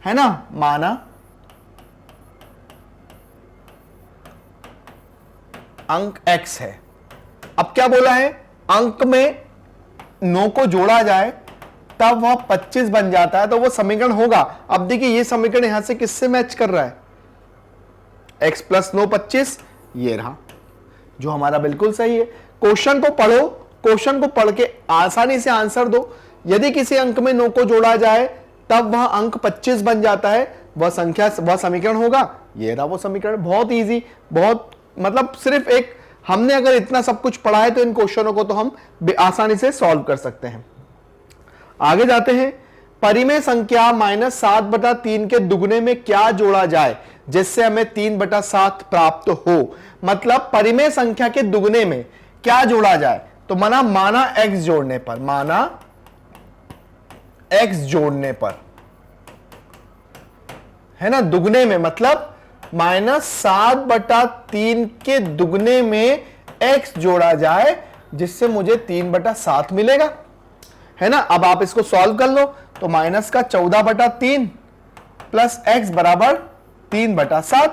है ना, माना अंक x है। अब क्या बोला है, अंक में 9 को जोड़ा जाए तब वह 25 बन जाता है, तो वो समीकरण होगा। अब देखिए ये समीकरण यहां से किससे मैच कर रहा है, x प्लस 9 25, ये रहा जो हमारा बिल्कुल सही है। क्वेश्चन को पढ़ो, क्वेश्चन को पढ़ के आसानी से आंसर दो। यदि किसी अंक में 9 को जोड़ा जाए तब वह अंक 25 बन जाता है, वह समीकरण होगा। ये रहा वो समीकरण। बहुत इजी, बहुत मतलब सिर्फ एक, हमने अगर इतना सब कुछ पढ़ा है तो इन क्वेश्चनों को तो हम आसानी से सॉल्व कर सकते हैं। आगे जाते हैं। परिमेय संख्या -7/3 के दुगने में क्या जोड़ा जाए जिससे हमें 3/7 प्राप्त हो। मतलब परिमेय संख्या के दुगने में क्या जोड़ा जाए, तो माना x जोड़ने पर, माना x जोड़ने पर, है ना, दुगने में, मतलब -7/3 के दुगने में x जोड़ा जाए जिससे मुझे 3/7 मिलेगा, है ना। अब आप इसको सॉल्व कर लो तो माइनस का 14/3 प्लस एक्स बराबर 3/7।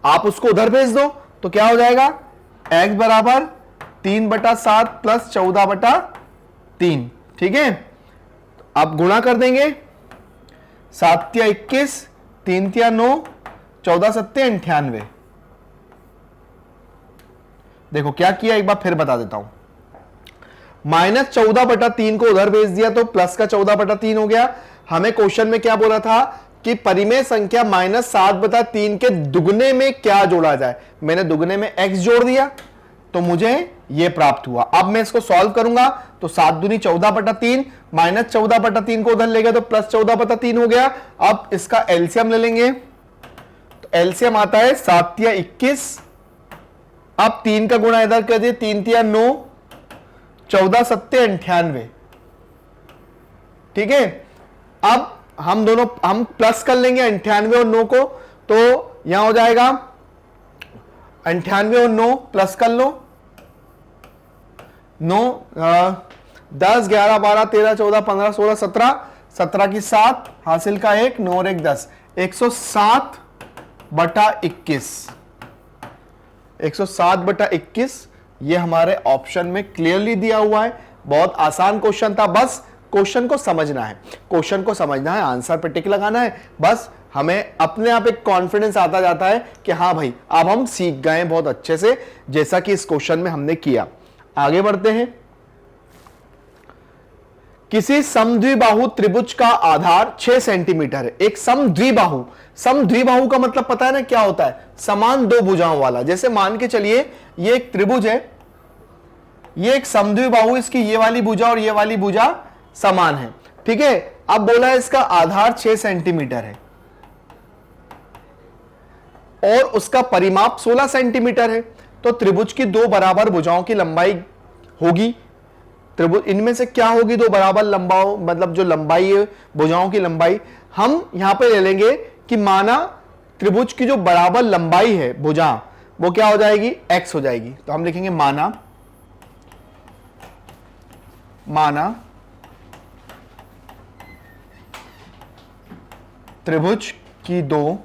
आप उसको उधर भेज दो तो क्या हो जाएगा, x बराबर 3/7 प्लस 14/3। ठीक है, आप गुणा कर देंगे, 7 या 21, 3 या 9, 14 सत्ते 98। देखो क्या किया, एक बार फिर बता देता हूं। -14/3 को उधर भेज दिया तो प्लस का 14/3 हो गया। हमें क्वेश्चन में क्या बोला था कि परिमेय संख्या -7/3 के दुगने में क्या जोड़ा जाए। मैंने दुगने में x जोड़ दिया तो मुझे यह प्राप्त हुआ। अब मैं इसको सॉल्व करूंगा तो 7 दूनी 14/3, -14/3 को उधर ले गया तो प्लस 14/3 हो गया। अब इसका एलसीएम ले लेंगे तो एलसीएम आता है 7 या 21। अब 3 का गुणा इधर कर दिए, 3 या 9, 14 सत्ते 98। ठीक है, अब हम प्लस कर लेंगे 98 और 9 को, तो यहां हो जाएगा 98 और 9 प्लस कर लो, 9 10 11 12 13 14 15 16 17, 17 की 7, हासिल का 1, 9 और 1 10, 107/21। 107/21 ये हमारे ऑप्शन में क्लियरली दिया हुआ है। बहुत आसान क्वेश्चन था, बस क्वेश्चन को समझना है, क्वेश्चन को समझना है, आंसर पे टिक लगाना है। बस हमें अपने आप एक कॉन्फिडेंस आता जाता है कि हाँ भाई अब हम सीख गए बहुत अच्छे से, जैसा कि इस क्वेश्चन में हमने किया। आगे बढ़ते हैं। किसी समद्विबाहु त्रिभुज का आधार 6 सेंटीमीटर है। एक समद्विबाहु, समद्विबाहु का मतलब पता है ना क्या होता है, समान दो भुजाओं वाला। जैसे मान के चलिए ये एक त्रिभुज है, ये एक समद्विबाहु, इसकी ये वाली भुजा और ये वाली भुजा समान है। ठीक है, अब बोला है इसका आधार 6 सेंटीमीटर है और उसका परिमाप 16 सेंटीमीटर है। तो त्रिभुज की दो बराबर भुजाओं की लंबाई होगी। त्रिभुज इनमें से क्या होगी, दो बराबर लंबाओं, मतलब जो लंबाई है भुजाओं की लंबाई, हम यहां पे ले लेंगे कि माना त्रिभुज की जो बराबर लंबाई है भुजा वो क्या हो जाएगी, x हो जाएगी। तो हम लिखेंगे माना त्रिभुज की दो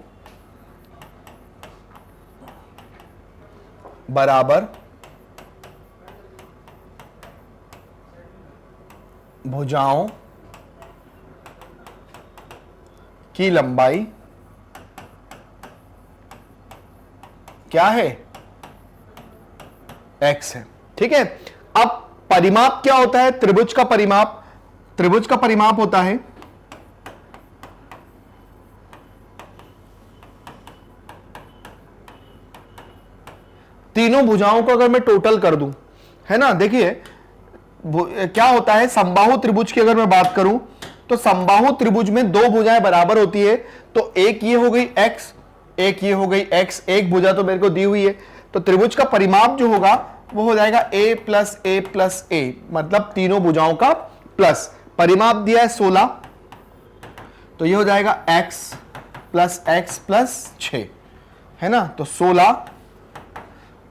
बराबर भुजाओं की लंबाई क्या है, x है। ठीक है, अब परिमाप क्या होता है, त्रिभुज का परिमाप होता है तीनों भुजाओं को अगर मैं टोटल कर दूं, है ना। देखिए क्या होता है, समबाहु त्रिभुज की अगर मैं बात करूं तो समबाहु त्रिभुज में दो भुजाएं बराबर होती है। तो एक ये हो गई x, एक ये हो गई x, एक भुजा तो मेरे को दी हुई है। तो त्रिभुज का परिमाप जो होगा वो हो जाएगा a plus a plus a, मतलब तीनों भुजाओं का प्लस। परिमाप दिया है 16, तो ये हो जाएगा x प्लस x प्लस 6, है ना। तो 16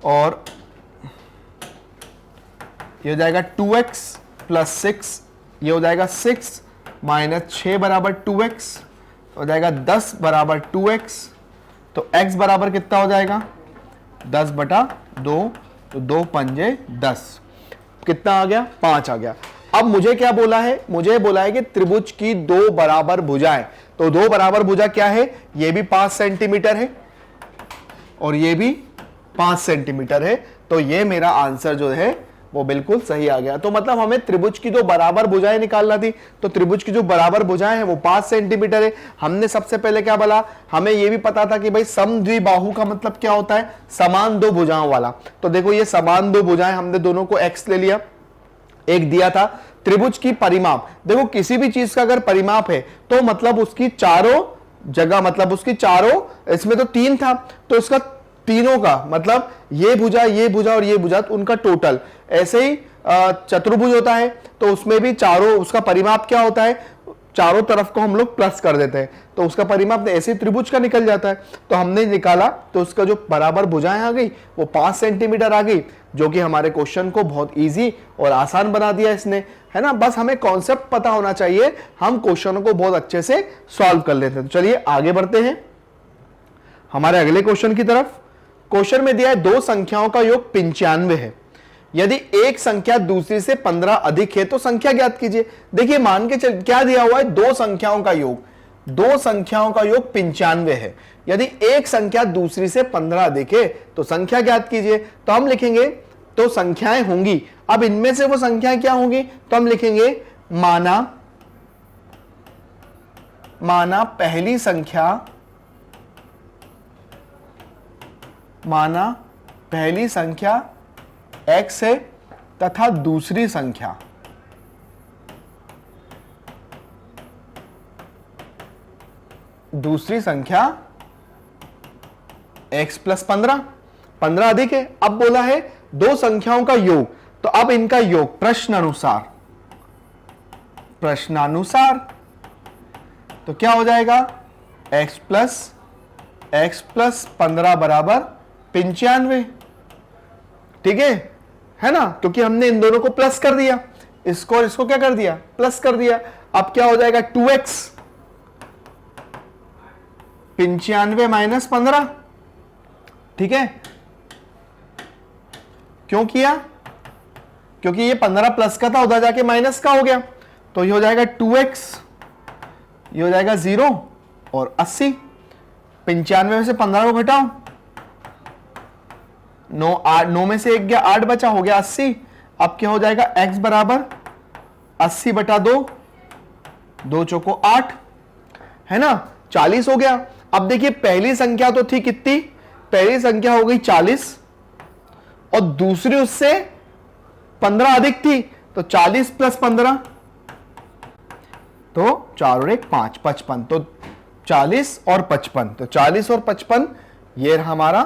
और ये हो जाएगा 2x प्लस 6, ये हो जाएगा 6 माइनस 6 बराबर 2x, हो जाएगा 10 बराबर 2x। तो x बराबर कितना हो जाएगा, 10/2, तो 2 पंजे 10, कितना आ गया, 5 आ गया। अब मुझे क्या बोला है, मुझे बोला है कि त्रिभुज की दो बराबर भुजाएं। तो दो बराबर भुजा क्या है, ये भी 5 सेंटीमीटर है और ये भी 5 सेंटीमीटर है। तो ये मेरा आंसर जो है वो बिल्कुल सही आ गया। तो मतलब हमें त्रिभुज की जो बराबर भुजाएं निकालना थी, तो त्रिभुज की जो बराबर भुजाएं हैं वो 5 सेंटीमीटर है। हमने सबसे पहले क्या बोला, हमें ये भी पता था कि भाई समद्विबाहु का मतलब क्या होता है, समान दो भुजाओं वाला। तो देखो ये समान दो भुजाएं, हमने दोनों को x ले लिया, एक दिया था त्रिभुज की परिमाप। देखो किसी भी चीज का अगर परिमाप है तो मतलब उसकी चारों जगह, मतलब उसकी चारों, इसमें तो 3 था तो इसका तीनों का मतलब ये भुजा और ये भुजा, तो उनका टोटल। ऐसे ही चतुर्भुज होता है तो उसमें भी चारों, उसका परिमाप क्या होता है, चारों तरफ को हम लोग प्लस कर देते हैं तो उसका परिमाप ऐसे त्रिभुज का निकल जाता है। तो हमने निकाला तो उसका जो बराबर भुजाएं आ गई वो 5 सेंटीमीटर आ गई। जो कि हमारे क्वेश्चन को बहुत इजी और आसान बना दिया इसने, है ना। बस हमें कॉन्सेप्ट पता होना चाहिए, हम क्वेश्चनों को बहुत अच्छे से सॉल्व कर लेते हैं। तो चलिए आगे बढ़ते हैं हमारे अगले क्वेश्चन की तरफ। क्वेश्चन में दिया है दो संख्याओं का योग 95 है, यदि एक संख्या दूसरी से 15 अधिक है तो संख्या ज्ञात कीजिए। देखिए मान के चल क्या दिया हुआ है, दो संख्याओं का योग, दो संख्याओं का योग 95 है, यदि एक संख्या दूसरी से 15 अधिक है तो संख्या ज्ञात कीजिए। तो हम लिखेंगे तो संख्याएं होंगी, अब इनमें से वो संख्याएं क्या होंगी, तो हम लिखेंगे माना पहली संख्या, माना पहली संख्या x है तथा दूसरी संख्या x प्लस 15 अधिक है। अब बोला है दो संख्याओं का योग, तो अब इनका योग प्रश्नानुसार तो क्या हो जाएगा, x प्लस 15 बराबर 95, ठीक है ना, क्योंकि हमने इन दोनों को प्लस कर दिया, इसको और इसको क्या कर दिया, प्लस कर दिया। अब क्या हो जाएगा 2x 95 माइनस 15, ठीक है। क्यों किया, क्योंकि ये 15 प्लस का था, उधर जाके माइनस का हो गया, तो ये हो जाएगा 2x, ये हो जाएगा 0 और 80। 95 में से 15 को घटाओ, 9 में से 1 गया, 8 बचा, हो गया 80। अब क्या हो जाएगा x बराबर 80 बटा 2, 2 चौको 8, है ना, 40 हो गया। अब देखिए पहली संख्या तो थी कितनी, पहली संख्या हो गई 40 और दूसरी उससे 15 अधिक थी, तो 40 प्लस 15 तो 4 और 1 5, 55, तो 40 और 55, तो 40 और 55 ये हमारा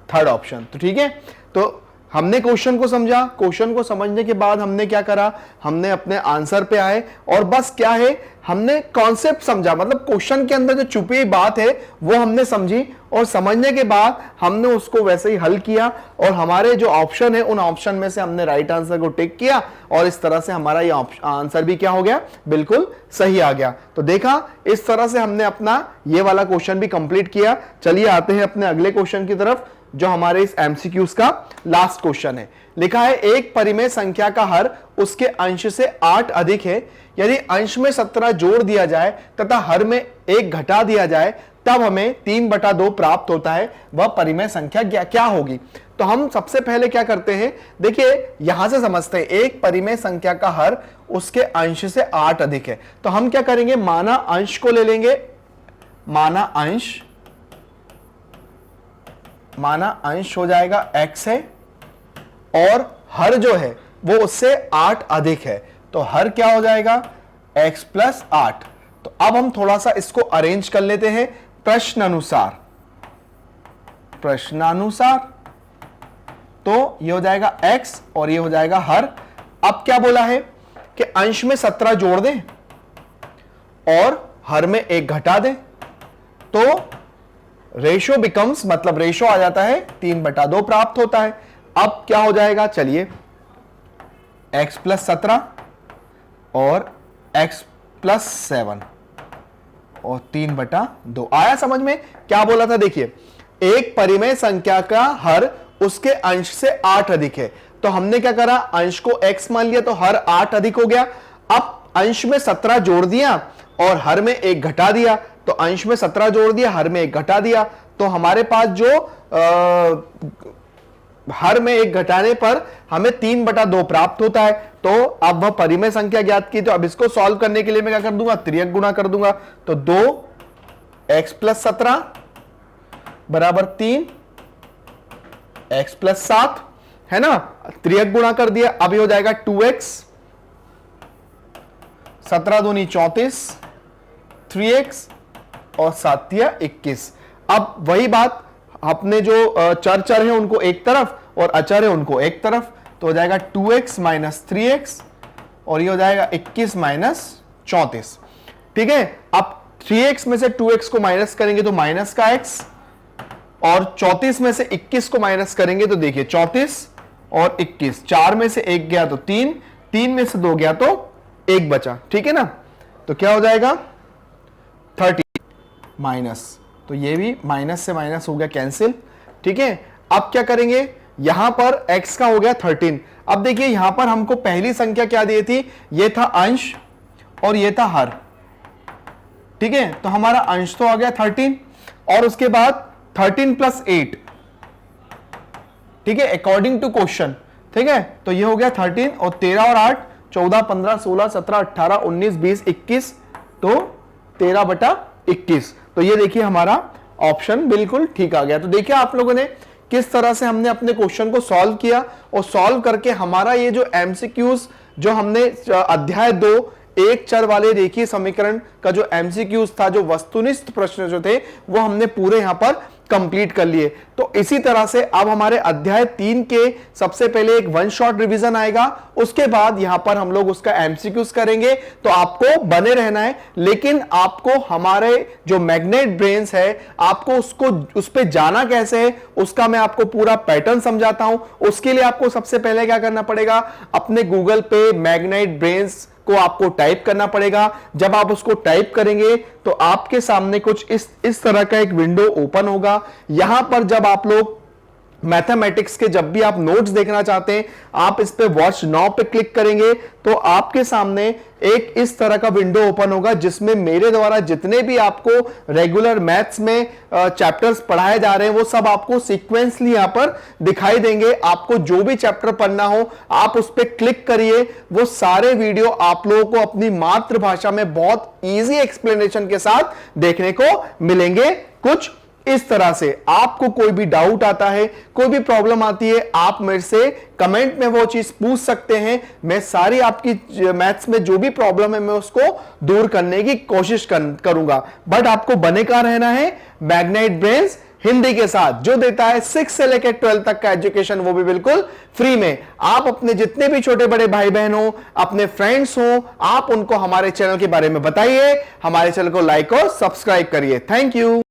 थर्ड ऑप्शन। तो ठीक है, तो हमने क्वेश्चन को समझा, क्वेश्चन को समझने के बाद हमने क्या करा, हमने अपने आंसर पे आए और बस क्या है, हमने कॉन्सेप्ट समझा, मतलब क्वेश्चन के अंदर जो छुपी हुई बात है वो हमने समझी और समझने के बाद हमने उसको वैसे ही हल किया और हमारे जो ऑप्शन है उन ऑप्शन में से हमने राइट आंसर को टिक किया और इस तरह से हमारा ये आंसर भी क्या हो गया, बिल्कुल सही आ गया। तो देखा, इस तरह से हमने अपना ये वाला क्वेश्चन भी कंप्लीट किया। चलिए आते हैं अपने अगले क्वेश्चन की तरफ, जो हमारे इस एमसीक्यूज का लास्ट क्वेश्चन है। लिखा है एक परिमेय संख्या का हर उसके अंश से 8 अधिक है, यदि अंश में 17 जोड़ दिया जाए तथा हर में 1 घटा दिया जाए तब हमें 3/2 प्राप्त होता है, वह परिमेय संख्या क्या होगी। तो हम सबसे पहले क्या करते हैं, देखिए यहां से समझते हैं, एक परिमेय संख्या का हर उसके अंश से 8 अधिक है, तो हम क्या करेंगे, माना अंश को ले लेंगे, माना अंश हो जाएगा x है और हर जो है वो उससे 8 अधिक है, तो हर क्या हो जाएगा x प्लस 8। तो अब हम थोड़ा सा इसको अरेंज कर लेते हैं प्रश्नानुसार, तो ये हो जाएगा x और ये हो जाएगा हर। अब क्या बोला है कि अंश में 17 जोड़ दें और हर में 1 घटा दें, तो रेशो बिकम्स, मतलब रेशो आ जाता है 3/2 प्राप्त होता है। अब क्या हो जाएगा, चलिए x प्लस 17 और x प्लस 7 और 3/2 आया समझ में। क्या बोला था, देखिए एक परिमेय संख्या का हर उसके अंश से 8 अधिक है, तो हमने क्या करा, अंश को x मान लिया तो हर 8 अधिक हो गया। अब अंश में 17 जोड़ दिया और हर में 1 घटा दिया, तो अंश में 17 जोड़ दिया, हर में 1 घटा दिया, तो हमारे पास जो हर में 1 घटाने पर हमें 3/2 प्राप्त होता है। तो अब वह परिमेय संख्या ज्ञात की, तो अब इसको सॉल्व करने के लिए मैं क्या कर दूंगा, त्रियक गुणा कर दूंगा, तो 2x प्लस 17 बराबर 3x प्लस 7, है ना, त्रियक गुणा कर दिया। अब ये हो जाएगा 2x, 17 दूनी 34, 3x और 7 21। अब वही बात, अपने जो चर हैं उनको एक तरफ और अचर है उनको एक तरफ, तो हो जाएगा 2x माइनस 3x और ये हो जाएगा 21 माइनस 34, ठीक है। अब 3x में से 2x को माइनस करेंगे तो माइनस का x, और 34 में से 21 को माइनस करेंगे तो देखिए 34 और 21, 4 में से 1 गया तो 3, 3 में से 2 गया तो 1 बचा, ठीक है ना। तो क्या हो जाएगा 30 माइनस, तो ये भी माइनस से माइनस हो गया कैंसिल, ठीक है। अब क्या करेंगे, यहां पर x का हो गया 13। अब देखिए यहां पर हमको पहली संख्या क्या दी थी, ये था अंश और ये था हर, ठीक है। तो हमारा अंश तो आ गया 13 और उसके बाद 13 प्लस 8, ठीक है, अकॉर्डिंग टू क्वेश्चन, ठीक है। तो ये हो गया 13 और 13 और 8 14 15 16 17 18 19 20 21, तो 13/21। तो ये देखिए हमारा ऑप्शन बिल्कुल ठीक आ गया। तो देखिए आप लोगों ने किस तरह से हमने अपने क्वेश्चन को सॉल्व किया और सॉल्व करके हमारा ये जो एमसीक्यूज जो हमने अध्याय 2 एक चर वाले रेखीय समीकरण का जो एमसीक्यूज था, जो वस्तुनिष्ठ प्रश्न जो थे, वो हमने पूरे यहां पर कंप्लीट कर लिए। तो इसी तरह से अब हमारे अध्याय 3 के सबसे पहले एक वन शॉट रिवीजन आएगा, उसके बाद यहां पर हम लोग उसका एमसीक्यूज करेंगे। तो आपको बने रहना है, लेकिन आपको हमारे जो मैग्नेट ब्रेन्स है, आपको उसको उस पे जाना कैसे है उसका मैं आपको पूरा पैटर्न समझाता हूं। उसके लिए आपको सबसे पहले क्या करना पड़ेगा, अपने गूगल पे मैग्नेट ब्रेन्स को आपको टाइप करना पड़ेगा। जब आप उसको टाइप करेंगे तो आपके सामने कुछ इस तरह का एक विंडो ओपन होगा। यहां पर जब आप लोग मैथमेटिक्स के जब भी आप नोट्स देखना चाहते हैं, आप इस पे वॉच नाउ पे क्लिक करेंगे तो आपके सामने एक इस तरह का विंडो ओपन होगा, जिसमें मेरे द्वारा जितने भी आपको रेगुलर मैथ्स में चैप्टर्स पढ़ाए जा रहे हैं वो सब आपको सीक्वेंसली यहां पर दिखाई देंगे। आपको जो भी चैप्टर पढ़ना हो आप उस पर क्लिक करिए, वो सारे वीडियो आप लोगों को अपनी मातृभाषा में बहुत ईजी एक्सप्लेनेशन के साथ देखने को मिलेंगे। कुछ इस तरह से आपको कोई भी डाउट आता है, कोई भी प्रॉब्लम आती है, आप मेरे से कमेंट में वो चीज पूछ सकते हैं। मैं सारी आपकी मैथ्स में जो भी प्रॉब्लम है मैं उसको दूर करने की कोशिश करूंगा। बट आपको बने का रहना है मैग्नेट ब्रेन्स हिंदी के साथ, जो देता है 6 से लेकर 12 तक का एजुकेशन, वो भी बिल्कुल फ्री में। आप अपने जितने भी छोटे बड़े भाई बहन हो, अपने फ्रेंड्स हो, आप उनको हमारे चैनल के बारे में बताइए, हमारे चैनल को लाइक और सब्सक्राइब करिए। Thank you.